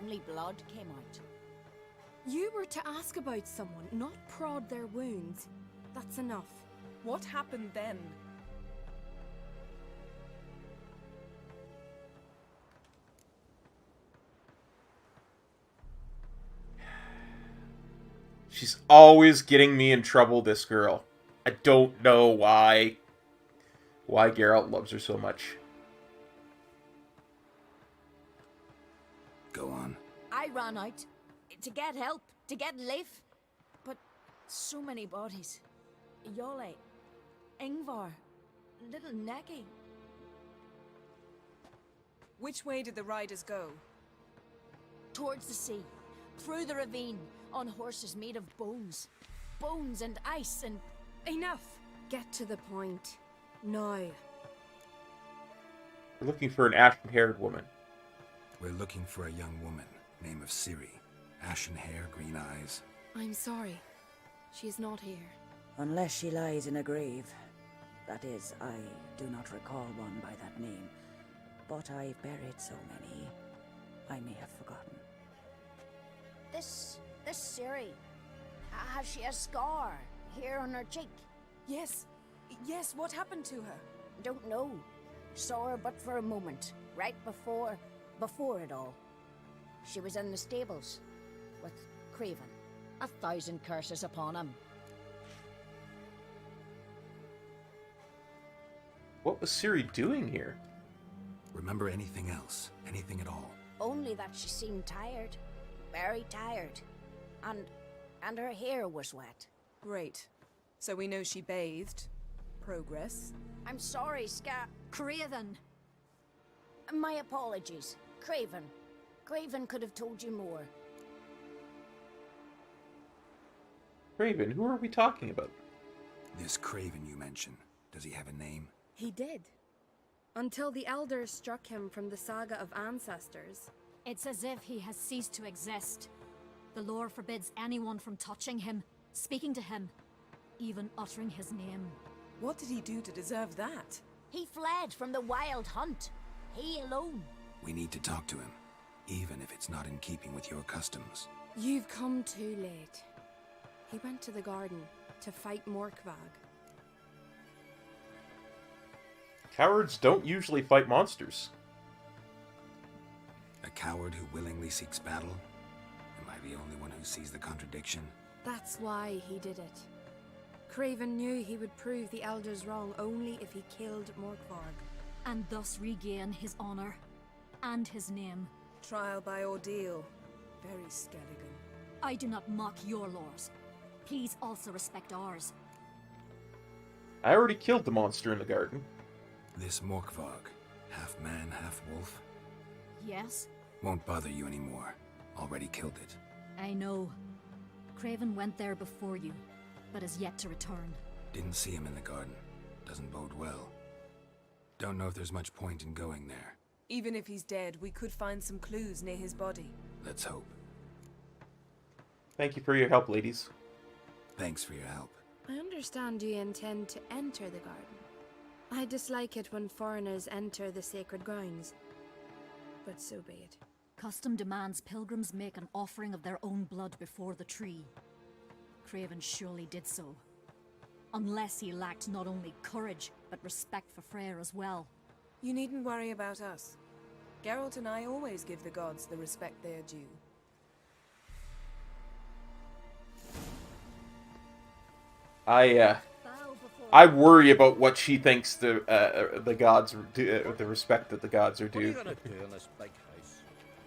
only blood came out. You were to ask about someone, not prod their wounds. That's enough. What happened then? She's always getting me in trouble, this girl. I don't know why Geralt loves her so much. Go on. I ran out to get help, to get Leif. But so many bodies. Yolle, Ingvar, little Necky. Which way did the riders go? Towards the sea, through the ravine, on horses made of bones. Bones and ice and... Enough! Get to the point. Now. We're looking for an ashen-haired woman. We're looking for a young woman, name of Ciri. Ashen hair, green eyes. I'm sorry. She is not here. Unless she lies in a grave. That is, I do not recall one by that name. But I've buried so many, I may have forgotten. This Ciri, has she a scar here on her cheek? Yes, what happened to her? Don't know. Saw her but for a moment, right before it all. She was in the stables with Craven. 1,000 curses upon him. What was Ciri doing here? Remember anything else? Anything at all? Only that she seemed tired. Very tired. And her hair was wet. Great. So we know she bathed. Progress. I'm sorry, Craven. My apologies. Craven. Craven could have told you more. Craven? Who are we talking about? This Craven you mentioned. Does he have a name? He did. Until the elders struck him from the saga of ancestors. It's as if he has ceased to exist. The lore forbids anyone from touching him, speaking to him, even uttering his name. What did he do to deserve that? He fled from the wild hunt. He alone. We need to talk to him, even if it's not in keeping with your customs. You've come too late. He went to the garden to fight Morkvag. Cowards don't usually fight monsters. A coward who willingly seeks battle? Am I the only one who sees the contradiction? That's why he did it. Craven knew he would prove the elders wrong only if he killed Morkvarg. And thus regain his honor and his name. Trial by ordeal. Very Skelligan. I do not mock your laws. Please also respect ours. I already killed the monster in the garden. This Morkvarg, half man, half wolf? Yes? Won't bother you anymore. Already killed it. I know. Craven went there before you, but is yet to return. Didn't see him in the garden. Doesn't bode well. Don't know if there's much point in going there. Even if he's dead, we could find some clues near his body. Let's hope. Thank you for your help, ladies. Thanks for your help. I understand you intend to enter the garden. I dislike it when foreigners enter the sacred grounds. But so be it. Custom demands pilgrims make an offering of their own blood before the tree. Craven surely did so. Unless he lacked not only courage, but respect for Freya as well. You needn't worry about us. Geralt and I always give the gods the respect they are due. I worry about what she thinks the gods do, the respect that the gods are due. What are you gonna do in this big house?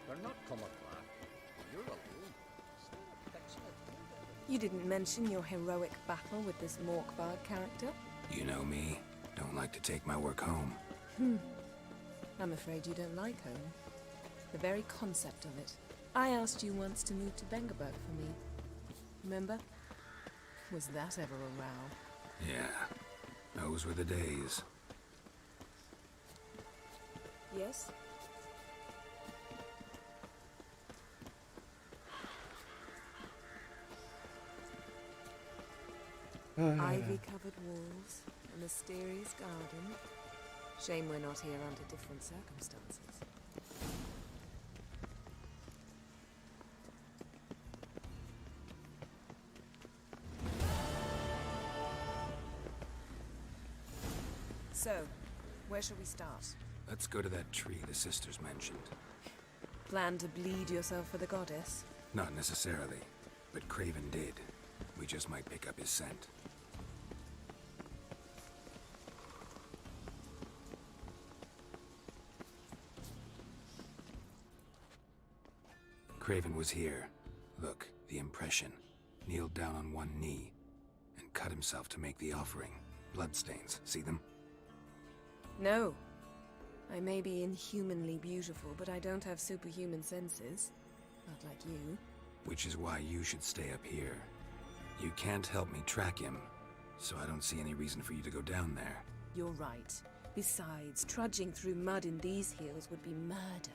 They're not coming back. You're alone. You didn't mention your heroic battle with this Morkvarg character? You know me. Don't like to take my work home. I'm afraid you don't like home. The very concept of it. I asked you once to move to Vengerberg for me. Remember? Was that ever a row? Yeah. Those were the days. Yes? Ivy-covered walls, a mysterious garden. Shame we're not here under different circumstances. So, where shall we start? Let's go to that tree the sisters mentioned. Plan to bleed yourself for the goddess? Not necessarily, but Craven did. We just might pick up his scent. Craven was here. Look, the impression. Kneeled down on one knee and cut himself to make the offering. Bloodstains, see them? No. I may be inhumanly beautiful, but I don't have superhuman senses. Not like you. Which is why you should stay up here. You can't help me track him, so I don't see any reason for you to go down there. You're right. Besides, trudging through mud in these hills would be murder.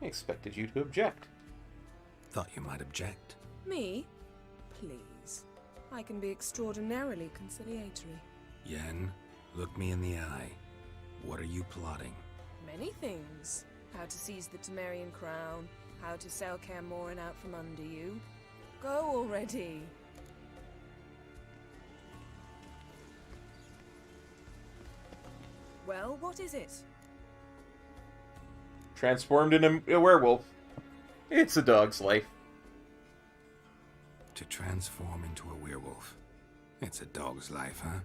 I expected you to object. Thought you might object. Me? Please. I can be extraordinarily conciliatory. Yen, look me in the eye. What are you plotting? Many things. How to seize the Temerian crown, how to sell Kaer Morhen out from under you. Go already. Well, what is it? Transformed into a werewolf. It's a dog's life. To transform into a werewolf. It's a dog's life, huh?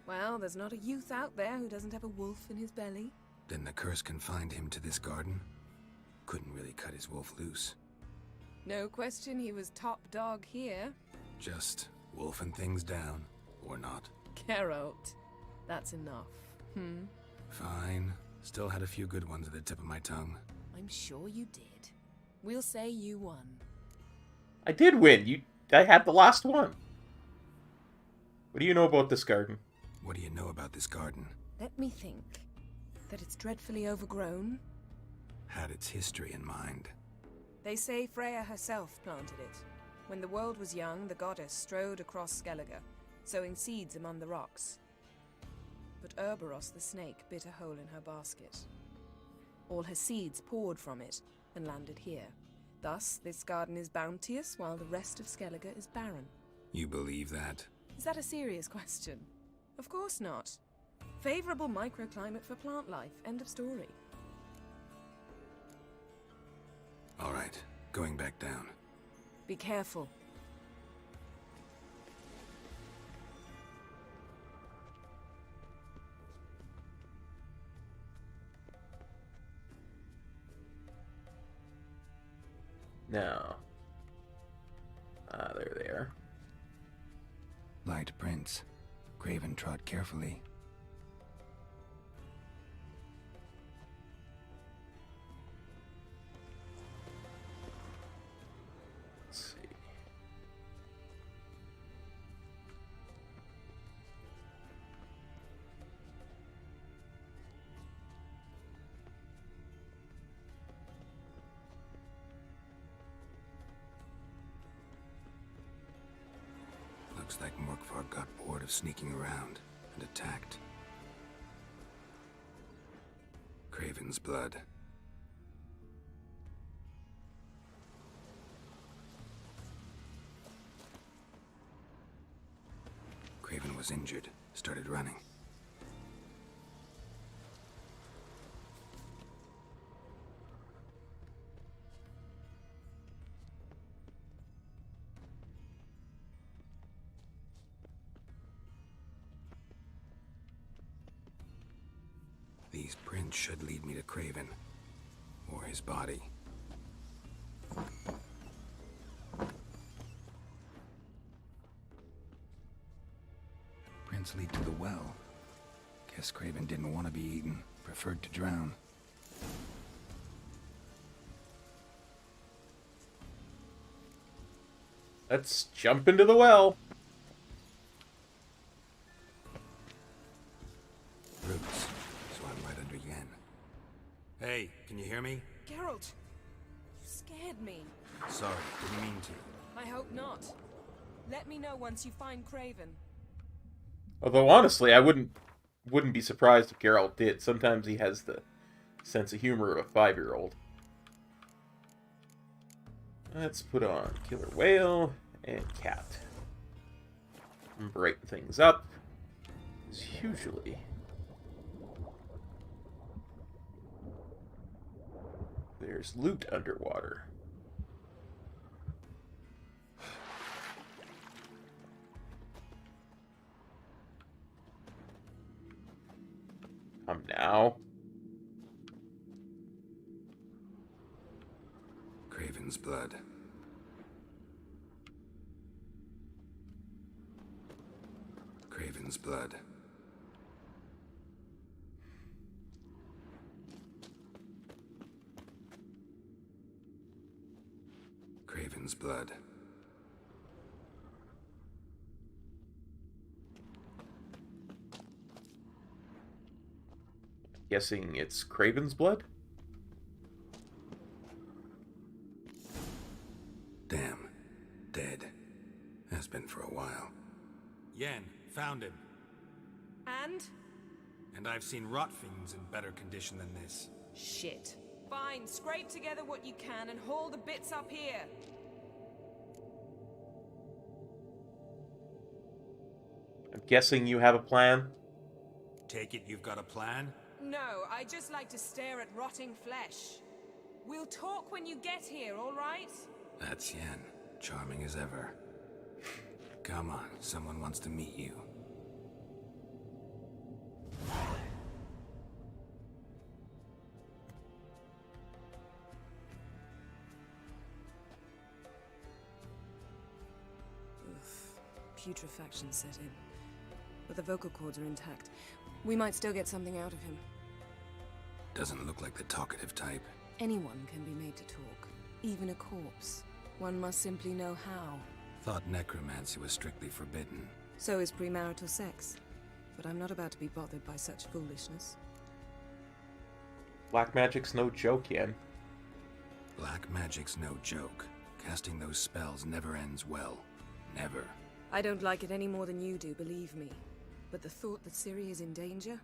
Well, there's not a youth out there who doesn't have a wolf in his belly. Then the curse confined him to this garden? Couldn't really cut his wolf loose. No question he was top dog here. Just wolfing things down, or not. Geralt, that's enough. Fine. Still had a few good ones at the tip of my tongue. I'm sure you did. We'll say you won. I did win. I had the last one. What do you know about this garden? What do you know about this garden? Let me think. That it's dreadfully overgrown. Had its history in mind. They say Freya herself planted it. When the world was young, the goddess strode across Skellige, sowing seeds among the rocks. But Urboros the snake bit a hole in her basket. All her seeds poured from it and landed here. Thus, this garden is bounteous while the rest of Skellige is barren. You believe that? Is that a serious question? Of course not. Favorable microclimate for plant life. End of story. All right, going back down. Be careful. No. There they are. Light prints. Craven trod carefully. Let's see. Looks like Morkvar got bored of sneaking around and attacked. Craven's blood. Craven was injured, started running. These prints should lead me to Craven, or his body. Prints lead to the well. Guess Craven didn't want to be eaten, preferred to drown. Let's jump into the well. Through. Hey, can you hear me? Geralt! You scared me. Sorry, didn't mean to. I hope not. Let me know once you find Craven. Although, honestly, I wouldn't be surprised if Geralt did. Sometimes he has the sense of humor of a 5-year-old. Let's put on Killer Whale and Cat. Break things up. As usually. There's loot underwater. Come now. Craven's blood. Craven's blood. Craven's blood. Guessing it's Craven's blood? Damn. Dead. Has been for a while. Yen, found him. And? And I've seen rot fiends in better condition than this. Shit. Fine, scrape together what you can and haul the bits up here. I'm guessing you have a plan? Take it you've got a plan? No, I just like to stare at rotting flesh. We'll talk when you get here, all right? That's Yen. Charming as ever. Come on, someone wants to meet you. Putrefaction set in. But the vocal cords are intact. We might still get something out of him. Doesn't look like the talkative type. Anyone can be made to talk. Even a corpse. One must simply know how. Thought necromancy was strictly forbidden. So is premarital sex. But I'm not about to be bothered by such foolishness. Black magic's no joke, Yen. Black magic's no joke. Casting those spells never ends well. Never. I don't like it any more than you do, believe me. But the thought that Ciri is in danger?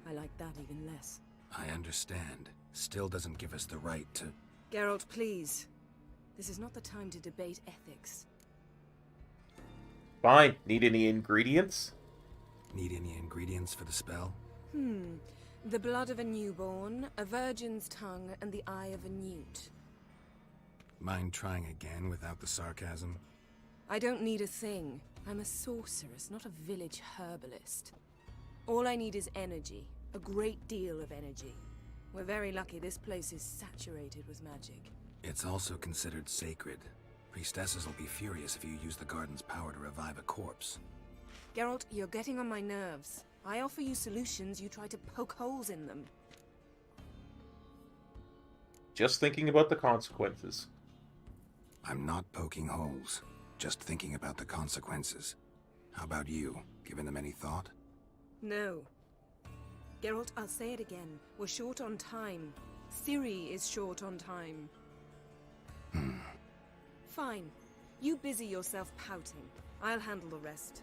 I like that even less. I understand. Still doesn't give us the right to... Geralt, please. This is not the time to debate ethics. Fine. Need any ingredients? Need any ingredients for the spell? The blood of a newborn, a virgin's tongue, and the eye of a newt. Mind trying again without the sarcasm? I don't need a thing. I'm a sorceress, not a village herbalist. All I need is energy. A great deal of energy. We're very lucky this place is saturated with magic. It's also considered sacred. Priestesses will be furious if you use the garden's power to revive a corpse. Geralt, you're getting on my nerves. I offer you solutions, you try to poke holes in them. Just thinking about the consequences. I'm not poking holes. Just thinking about the consequences. How about you? Given them any thought? No. Geralt, I'll say it again. We're short on time. Ciri is short on time. Fine. You busy yourself pouting. I'll handle the rest.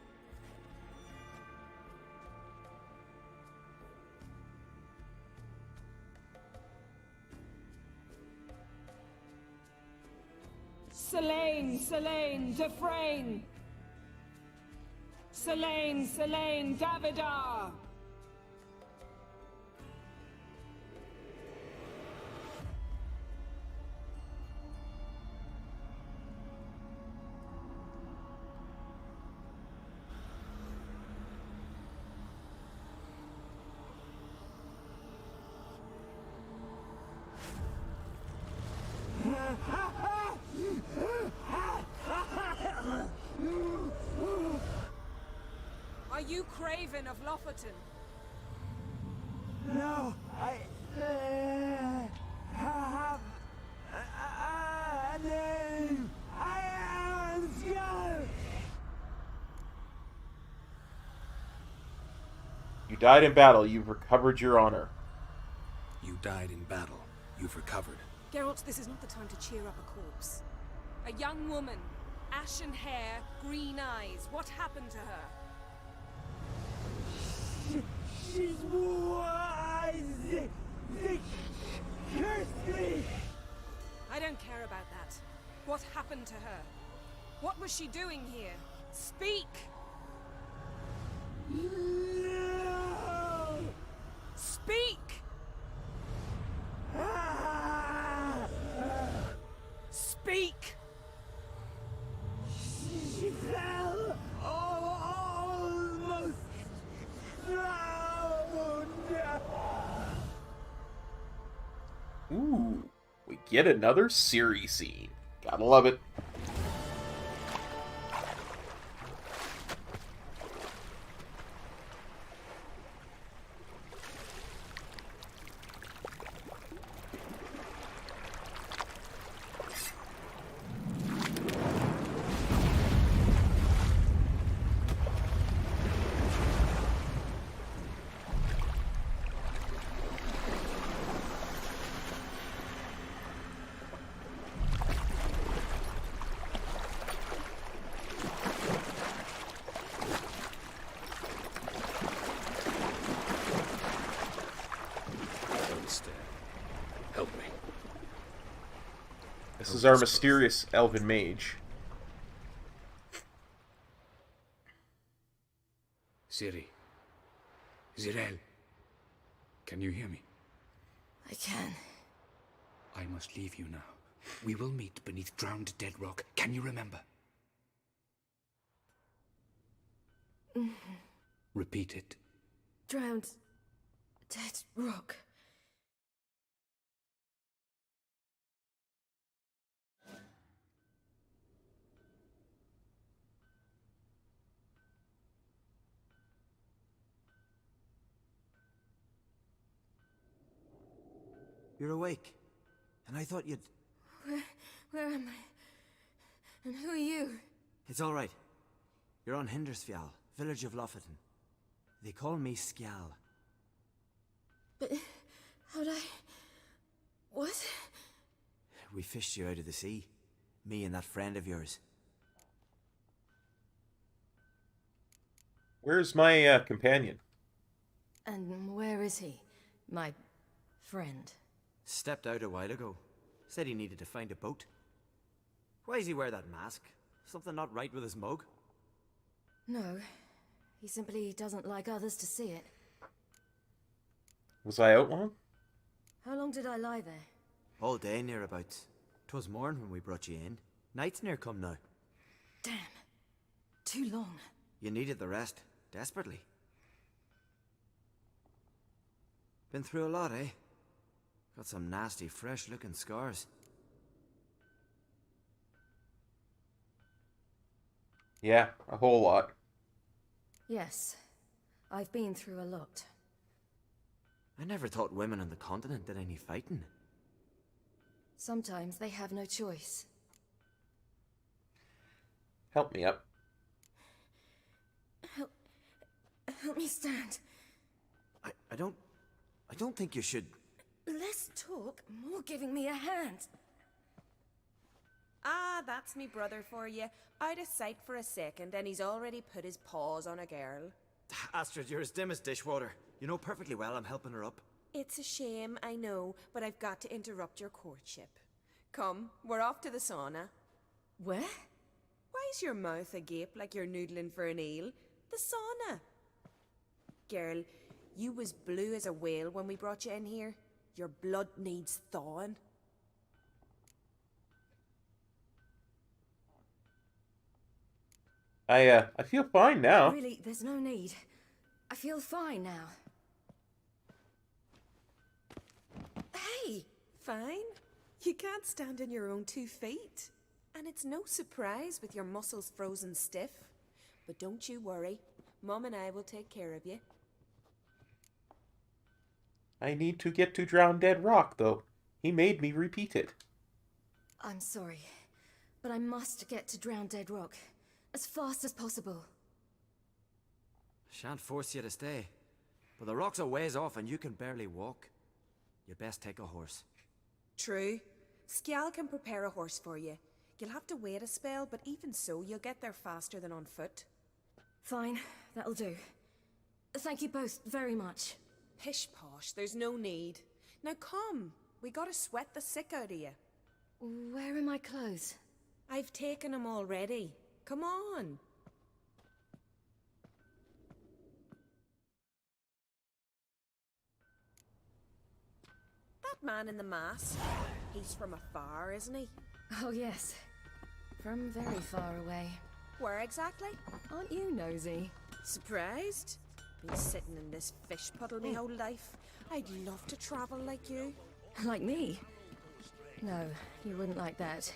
Selene, Selene, Defrain! Selene, Selene, Davidar! Are you Craven of Lofoten? No, I have a name. I am Skull. You died in battle. You've recovered your honor. You died in battle. You've recovered. Geralt, this is not the time to cheer up a corpse. A young woman, ashen hair, green eyes. What happened to her? She's wise! They cursed me! I don't care about that. What happened to her? What was she doing here? Speak! No! Speak! Speak! She fell! Almost drowned! Ooh, we get another Siri scene. Gotta love it. Help me. This is our mysterious elven mage. Ciri. Zirel. Can you hear me? I can. I must leave you now. We will meet beneath drowned dead rock. Can you remember? Repeat it. Drowned. Dead rock. You're awake. And I thought you'd... Where am I? And who are you? It's all right. You're on Hindersfjall, village of Lofoten. They call me Skjal. But how'd I... What? We fished you out of the sea. Me and that friend of yours. Where's my companion? And where is he? My friend. Stepped out a while ago. Said he needed to find a boat. Why does he wear that mask? Something not right with his mug? No. He simply doesn't like others to see it. Was I out long? How long did I lie there? All day near about. 'Twas morn when we brought you in. Night's near come now. Damn. Too long. You needed the rest. Desperately. Been through a lot, eh? Got some nasty, fresh-looking scars. Yeah, a whole lot. Yes. I've been through a lot. I never thought women on the continent did any fighting. Sometimes they have no choice. Help me up. Help me stand. I don't think you should... Less talk, more giving me a hand. Ah, that's me brother for you. Out of sight for a second, and he's already put his paws on a girl. Astrid, you're as dim as dishwater. You know perfectly well I'm helping her up. It's a shame, I know, but I've got to interrupt your courtship. Come, we're off to the sauna. Where? Why is your mouth agape like you're noodling for an eel? The sauna. Girl, you was blue as a whale when we brought you in here. Your blood needs thawing. I feel fine now. Really, there's no need. I feel fine now. Hey, fine. You can't stand on your own 2 feet. And it's no surprise with your muscles frozen stiff. But don't you worry. Mom and I will take care of you. I need to get to Drowned Dead Rock, though. He made me repeat it. I'm sorry, but I must get to Drowned Dead Rock as fast as possible. Shan't force you to stay. But the rock's a ways off and you can barely walk. You best take a horse. True. Skjal can prepare a horse for you. You'll have to wait a spell, but even so, you'll get there faster than on foot. Fine, that'll do. Thank you both very much. Pish posh, there's no need. Now come, we gotta sweat the sick out of you. Where are my clothes? I've taken them already. Come on. That man in the mask, he's from afar, isn't he? Oh yes, from very far away. Where exactly? Aren't you nosy? Surprised? Been sitting in this fish puddle my whole life. I'd love to travel like you. Like me? No, you wouldn't like that.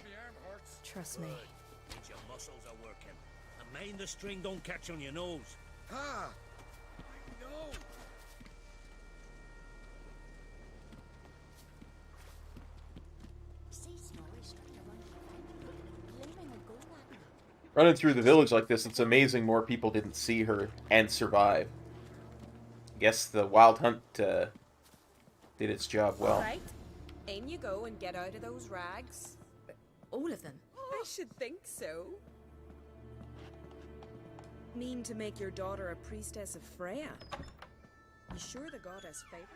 Trust me. Means your muscles are working. And mind the string don't catch on your nose. Ah! Running through the village like this, it's amazing more people didn't see her and survive. I guess the wild hunt did its job well. Right. In you go and get out of those rags. All of them? I should think so. Mean to make your daughter a priestess of Freya? You sure the goddess favored her?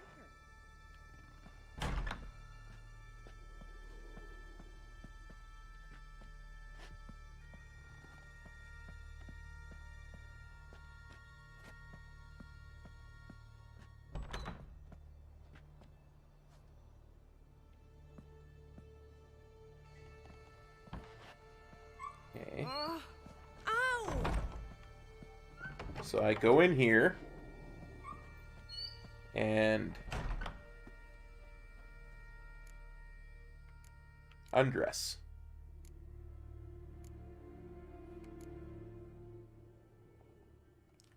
Okay. Ow! So I go in here and undress.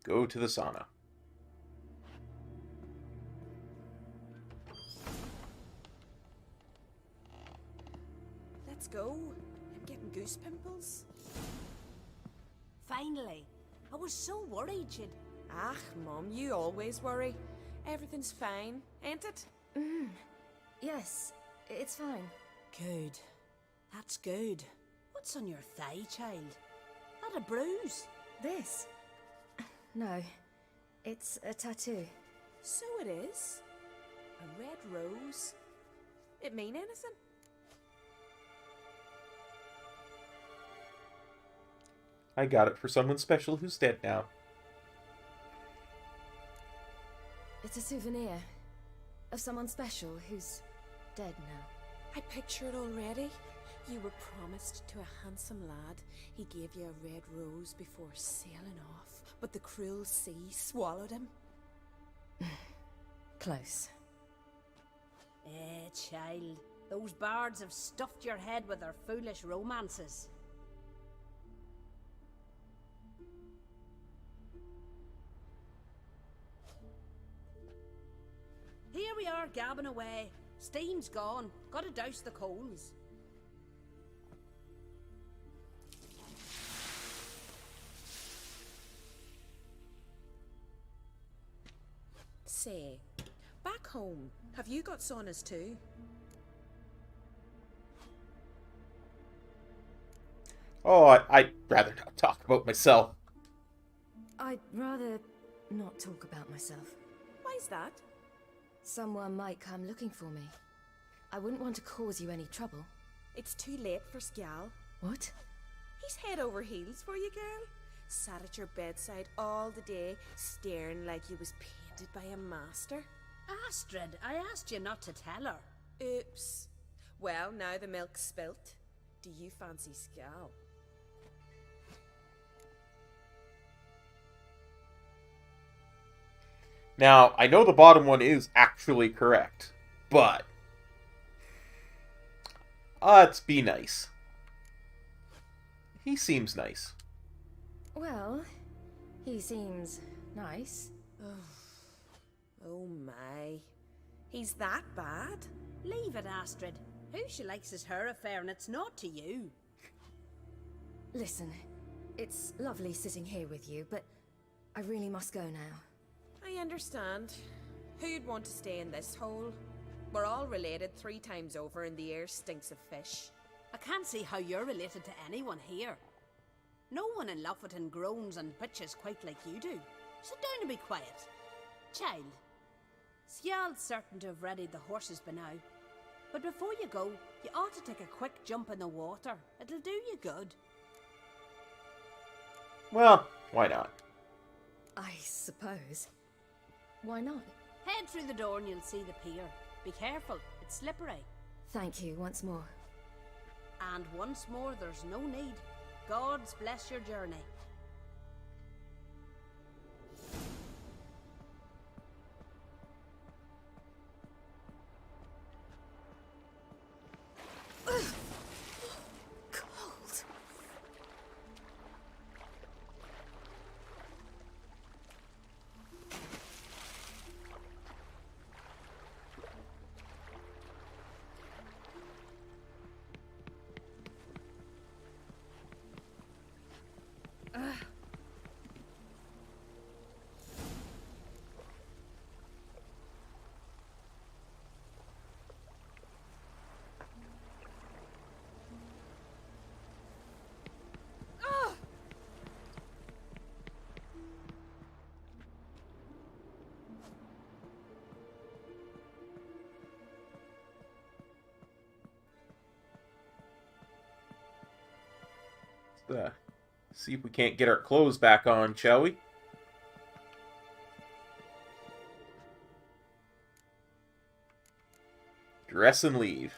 Go to the sauna. Let's go. I'm getting goose pimples. Finally. I was so worried you'd... Ach, Mum, you always worry. Everything's fine, ain't it? Yes, it's fine. Good. That's good. What's on your thigh, child? That a bruise? This? No, it's a tattoo. So it is. A red rose. It mean anything? I got it for someone special who's dead now. It's a souvenir of someone special who's dead now. I picture it already. You were promised to a handsome lad. He gave you a red rose before sailing off, but the cruel sea swallowed him. Close. Child. Those bards have stuffed your head with their foolish romances. Here we are, gabbing away. Steam's gone. Gotta douse the coals. Say, back home, have you got saunas too? Oh, I'd rather not talk about myself. I'd rather not talk about myself. Why's that? Someone might come looking for me. I wouldn't want to cause you any trouble. It's too late for Skjal. What? He's head over heels for you, girl. Sat at your bedside all the day, staring like you was painted by a master. Astrid, I asked you not to tell her. Oops. Well, now the milk's spilt. Do you fancy Skjal? Now, I know the bottom one is actually correct, but let's be nice. He seems nice. Well, he seems nice. Oh my. He's that bad? Leave it, Astrid. Who she likes is her affair and it's not to you. Listen, it's lovely sitting here with you, but I really must go now. I understand. Who'd want to stay in this hole? We're all related 3 times over and the air stinks of fish. I can't see how you're related to anyone here. No one in Lofferton groans and pitches quite like you do. Sit down and be quiet. Child, Sjal's certain to have readied the horses by now. But before you go, you ought to take a quick jump in the water. It'll do you good. Well, why not? I suppose. Why not? Head through the door and you'll see the pier. Be careful, it's slippery. Thank you once more. And once more, there's no need. God's bless your journey. Cold. See if we can't get our clothes back on, shall we? Dress and leave.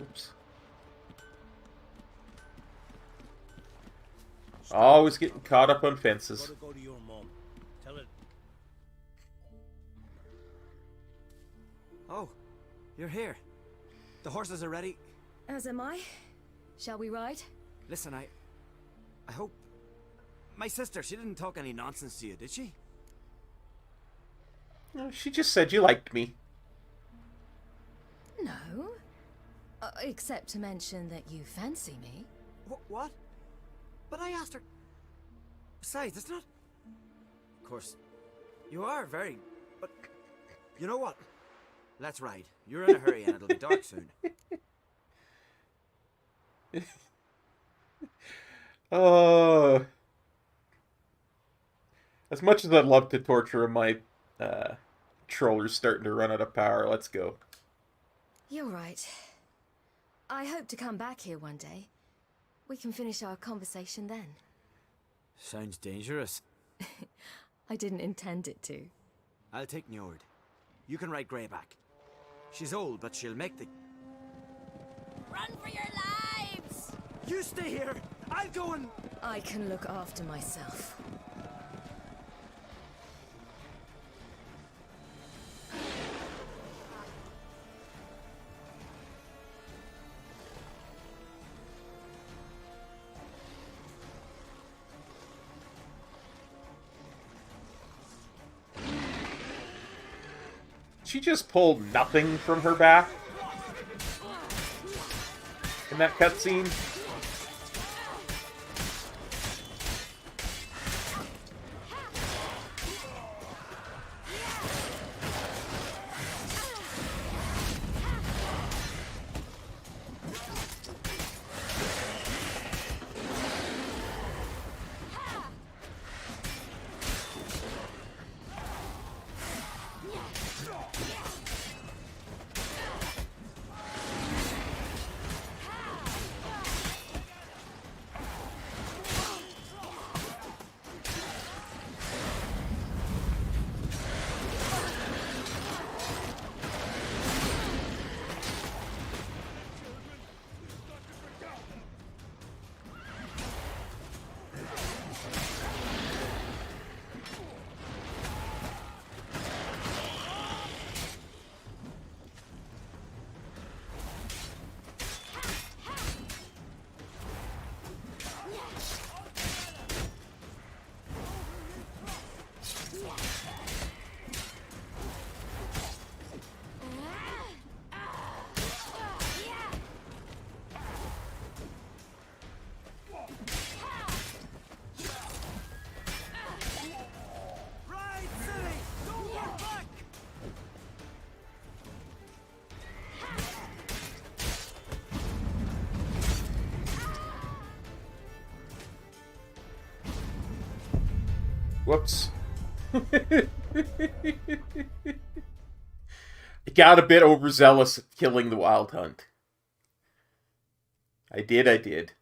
Oops. Always getting caught up on fences. Gotta go to your mom. Tell her. Oh, you're here. The horses are ready. As am I. Shall we ride? Listen, I hope... My sister, she didn't talk any nonsense to you, did she? No, she just said you liked me. No. Except to mention that you fancy me. What? But I asked her... Besides, it's not... Of course, you are very... But, you know what? Let's ride. You're in a hurry and it'll be dark soon. Oh... As much as I'd love to torture him, my troller's starting to run out of power. Let's go. You're right. I hope to come back here one day. We can finish our conversation then. Sounds dangerous. I didn't intend it to. I'll take Njord. You can ride Greyback. She's old, but she'll make the... Run for your lives! You stay here! I'll go and... I can look after myself. She just pulled nothing from her back in that cutscene. Whoops. I got a bit overzealous at killing the Wild Hunt. I did.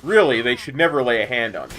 Really, they should never lay a hand on me.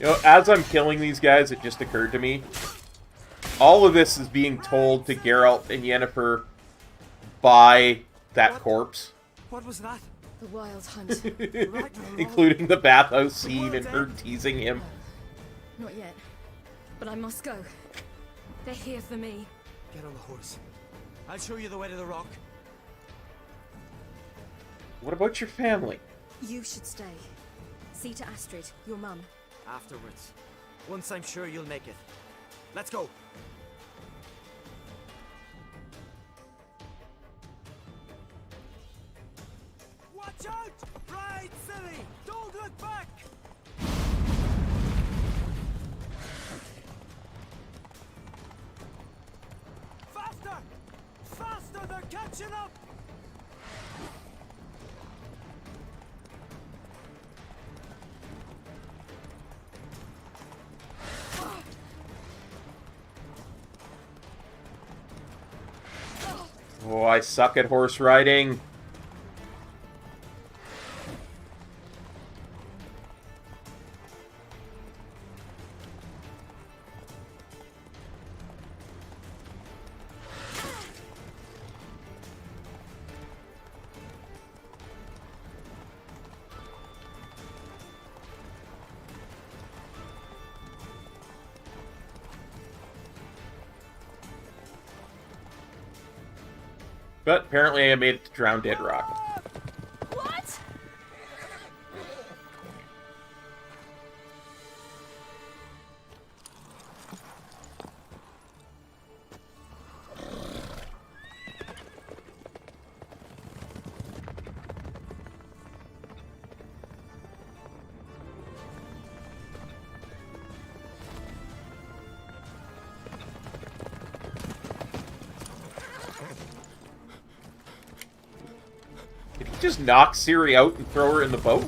You know, as I'm killing these guys, it just occurred to me, all of this is being told to Geralt and Yennefer by that corpse. What was that? The Wild Hunt. Including the bathhouse scene and her teasing him. Not yet. But I must go. They're here for me. Get on the horse. I'll show you the way to the rock. What about your family? You should stay. See to Astrid, your mum. Afterwards. Once I'm sure you'll make it. Let's go. Watch out! Ride, silly! Don't look back! Faster! Faster! They're catching up! Oh, I suck at horse riding. But apparently I made it to Drown Dead Rock. What? Did he just knock Ciri out and throw her in the boat?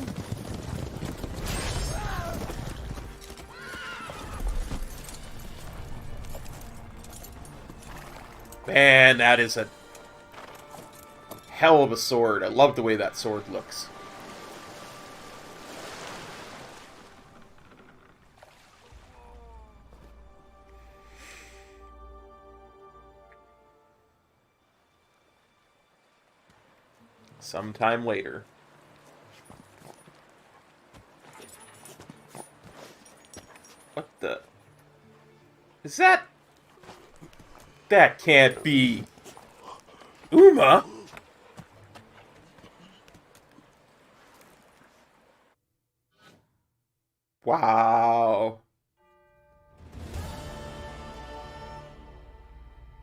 Man, that is a hell of a sword. I love the way that sword looks. Sometime later. What the? Is that? That can't be. Uma? Wow.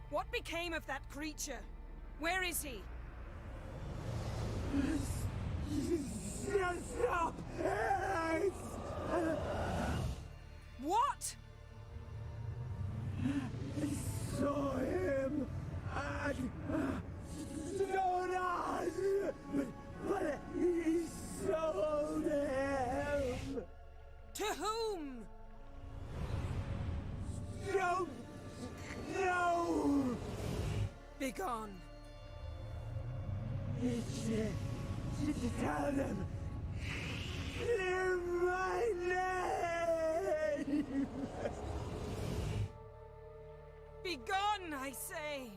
What became of that creature? Where is he? Just stop! What? I saw him and stole us, but he sold him. To whom? Don't know. Begone. Tell them. Clear my name. Begone, I say.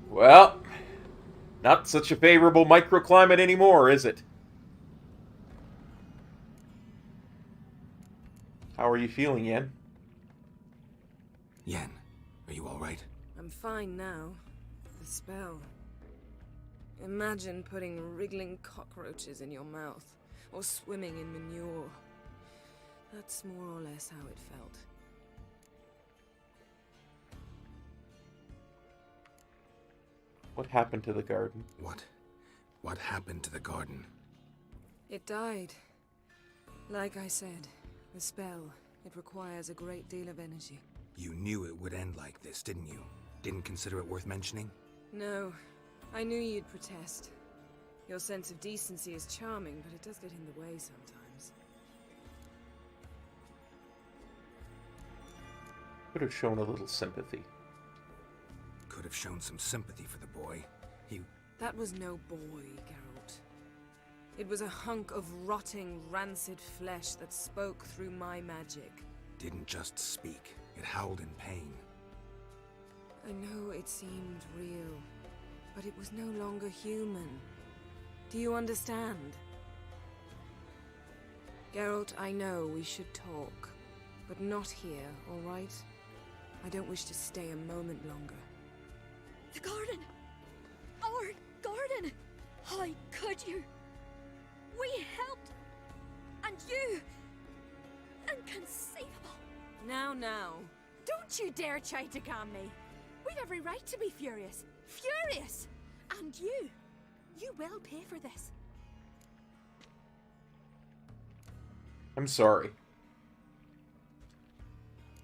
Well, not such a favorable microclimate anymore, is it? How are you feeling, Yen? Yen, are you alright? I'm fine now. The spell. Imagine putting wriggling cockroaches in your mouth, or swimming in manure. That's more or less how it felt. What happened to the garden? What happened to the garden? It died. Like I said, the spell, it requires a great deal of energy. You knew it would end like this, didn't you? Didn't consider it worth mentioning? No, I knew you'd protest. Your sense of decency is charming, but it does get in the way sometimes. Could have shown a little sympathy. Could have shown some sympathy for the boy. That was no boy, Geralt. It was a hunk of rotting, rancid flesh that spoke through my magic. Didn't just speak. It howled in pain. I know it seemed real, but it was no longer human. Do you understand? Geralt, I know we should talk, but not here, all right? I don't wish to stay a moment longer. The garden! Our garden! How could you? We helped! And you! Inconceivable! Now. Don't you dare try to calm me. We've every right to be furious. Furious! And you will pay for this. I'm sorry.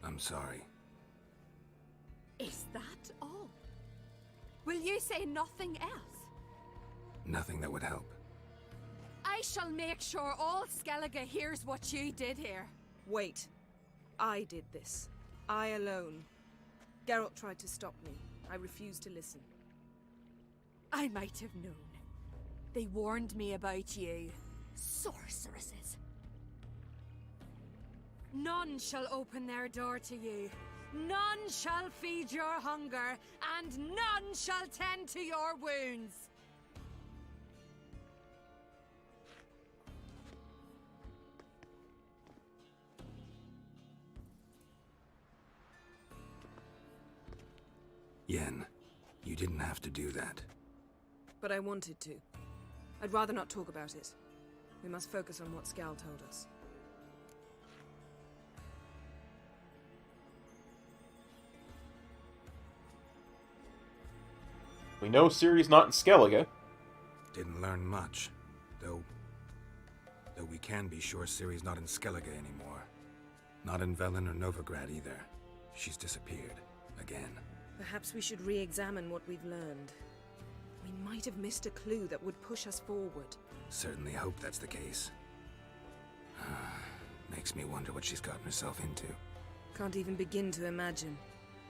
I'm sorry. Is that all? Will you say nothing else? Nothing that would help. I shall make sure all Skellige hears what you did here. Wait. I did this. I alone. Geralt tried to stop me. I refused to listen. I might have known. They warned me about you. Sorceresses. None shall open their door to you. None shall feed your hunger, and none shall tend to your wounds. Yen, you didn't have to do that. But I wanted to. I'd rather not talk about it. We must focus on what Skal told us. We know Ciri's not in Skellige. Didn't learn much, though we can be sure Ciri's not in Skellige anymore. Not in Velen or Novigrad either. She's disappeared. Again. Perhaps we should re-examine what we've learned. We might have missed a clue that would push us forward. Certainly hope that's the case. Makes me wonder what she's gotten herself into. Can't even begin to imagine.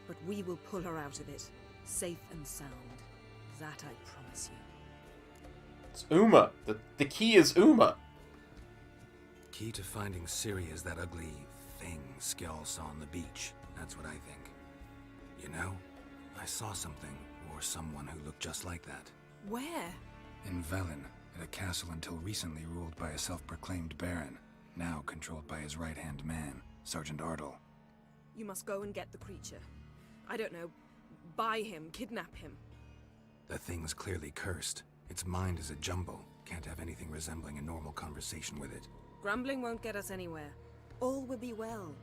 But we will pull her out of it. Safe and sound. That I promise you. It's Uma. The key is Uma. Key to finding Ciri is that ugly thing Skjall saw on the beach. That's what I think. You know, I saw something, or someone who looked just like that. Where? In Velen. at a castle until recently ruled by a self-proclaimed baron, now controlled by his right-hand man, Sergeant Ardle. You must go and get the creature. I don't know, buy him, kidnap him. The thing's clearly cursed. Its mind is a jumble. Can't have anything resembling a normal conversation with it. Grumbling won't get us anywhere. All will be well.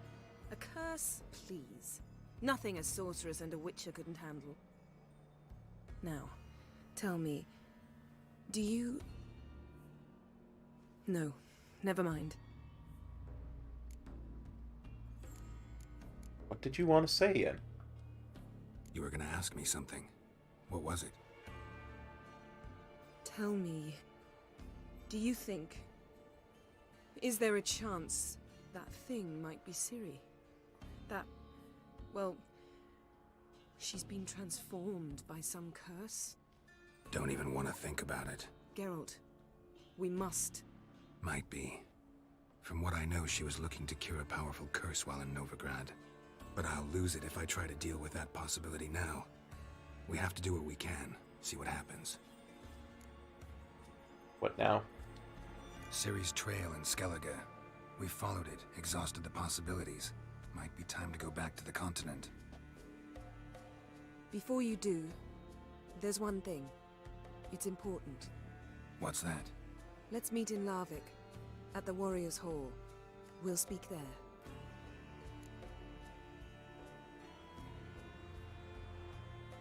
A curse, please. Nothing a sorceress and a witcher couldn't handle. Now, tell me, do you... No, never mind. What did you want to say, Ian? You were gonna ask me something. What was it? Tell me, do you think... Is there a chance that thing might be Ciri? That, well, she's been transformed by some curse? Don't even want to think about it. Geralt, we must. Might be. From what I know, she was looking to cure a powerful curse while in Novigrad. But I'll lose it if I try to deal with that possibility now. We have to do what we can, see what happens. What now? Ciri's trail in Skellige. We followed it, exhausted the possibilities. Might be time to go back to the continent. Before you do, there's one thing. It's important. What's that? Let's meet in Larvik, at the Warriors' Hall. We'll speak there.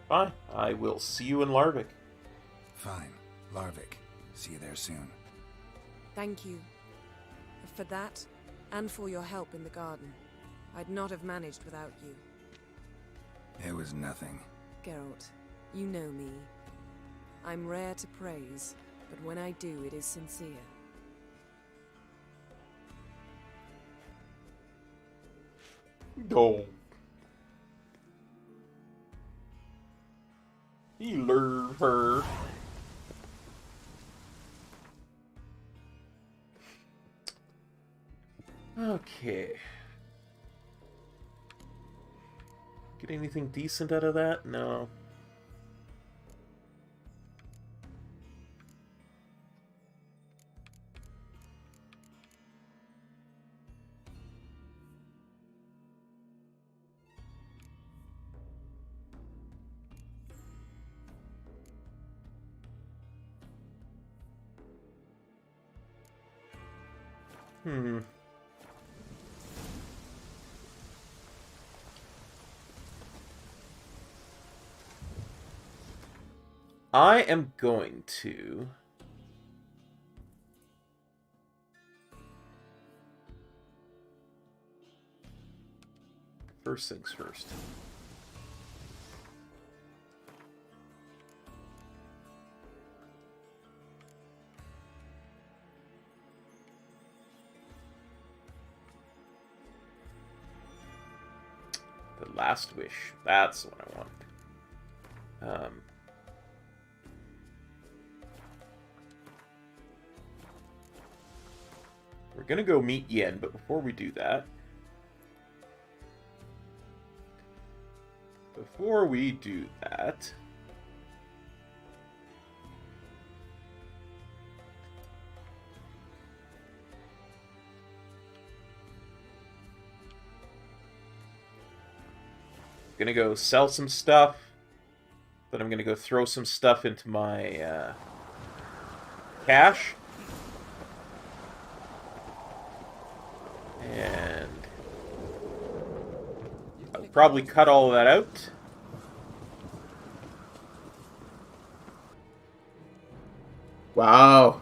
Fine. I will see you in Larvik. Fine. Larvik. See you there soon. Thank you. For that, and for your help in the garden. I'd not have managed without you. It was nothing. Geralt, you know me. I'm rare to praise, but when I do, it is sincere. No. You lure her. Okay. Get anything decent out of that? No. I am going to... First things first. The last wish. That's what I want. We're gonna go meet Yen, but before we do that... Gonna go sell some stuff. Then I'm gonna go throw some stuff into my cache. And I'll probably cut all of that out. Wow.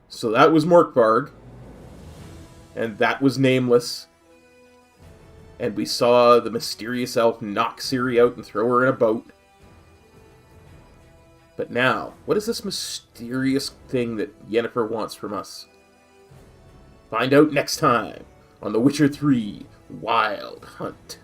So that was Morkvarg. And that was Nameless. And we saw the mysterious elf knock Ciri out and throw her in a boat. But now, what is this mysterious thing that Yennefer wants from us? Find out next time on The Witcher 3 Wild Hunt.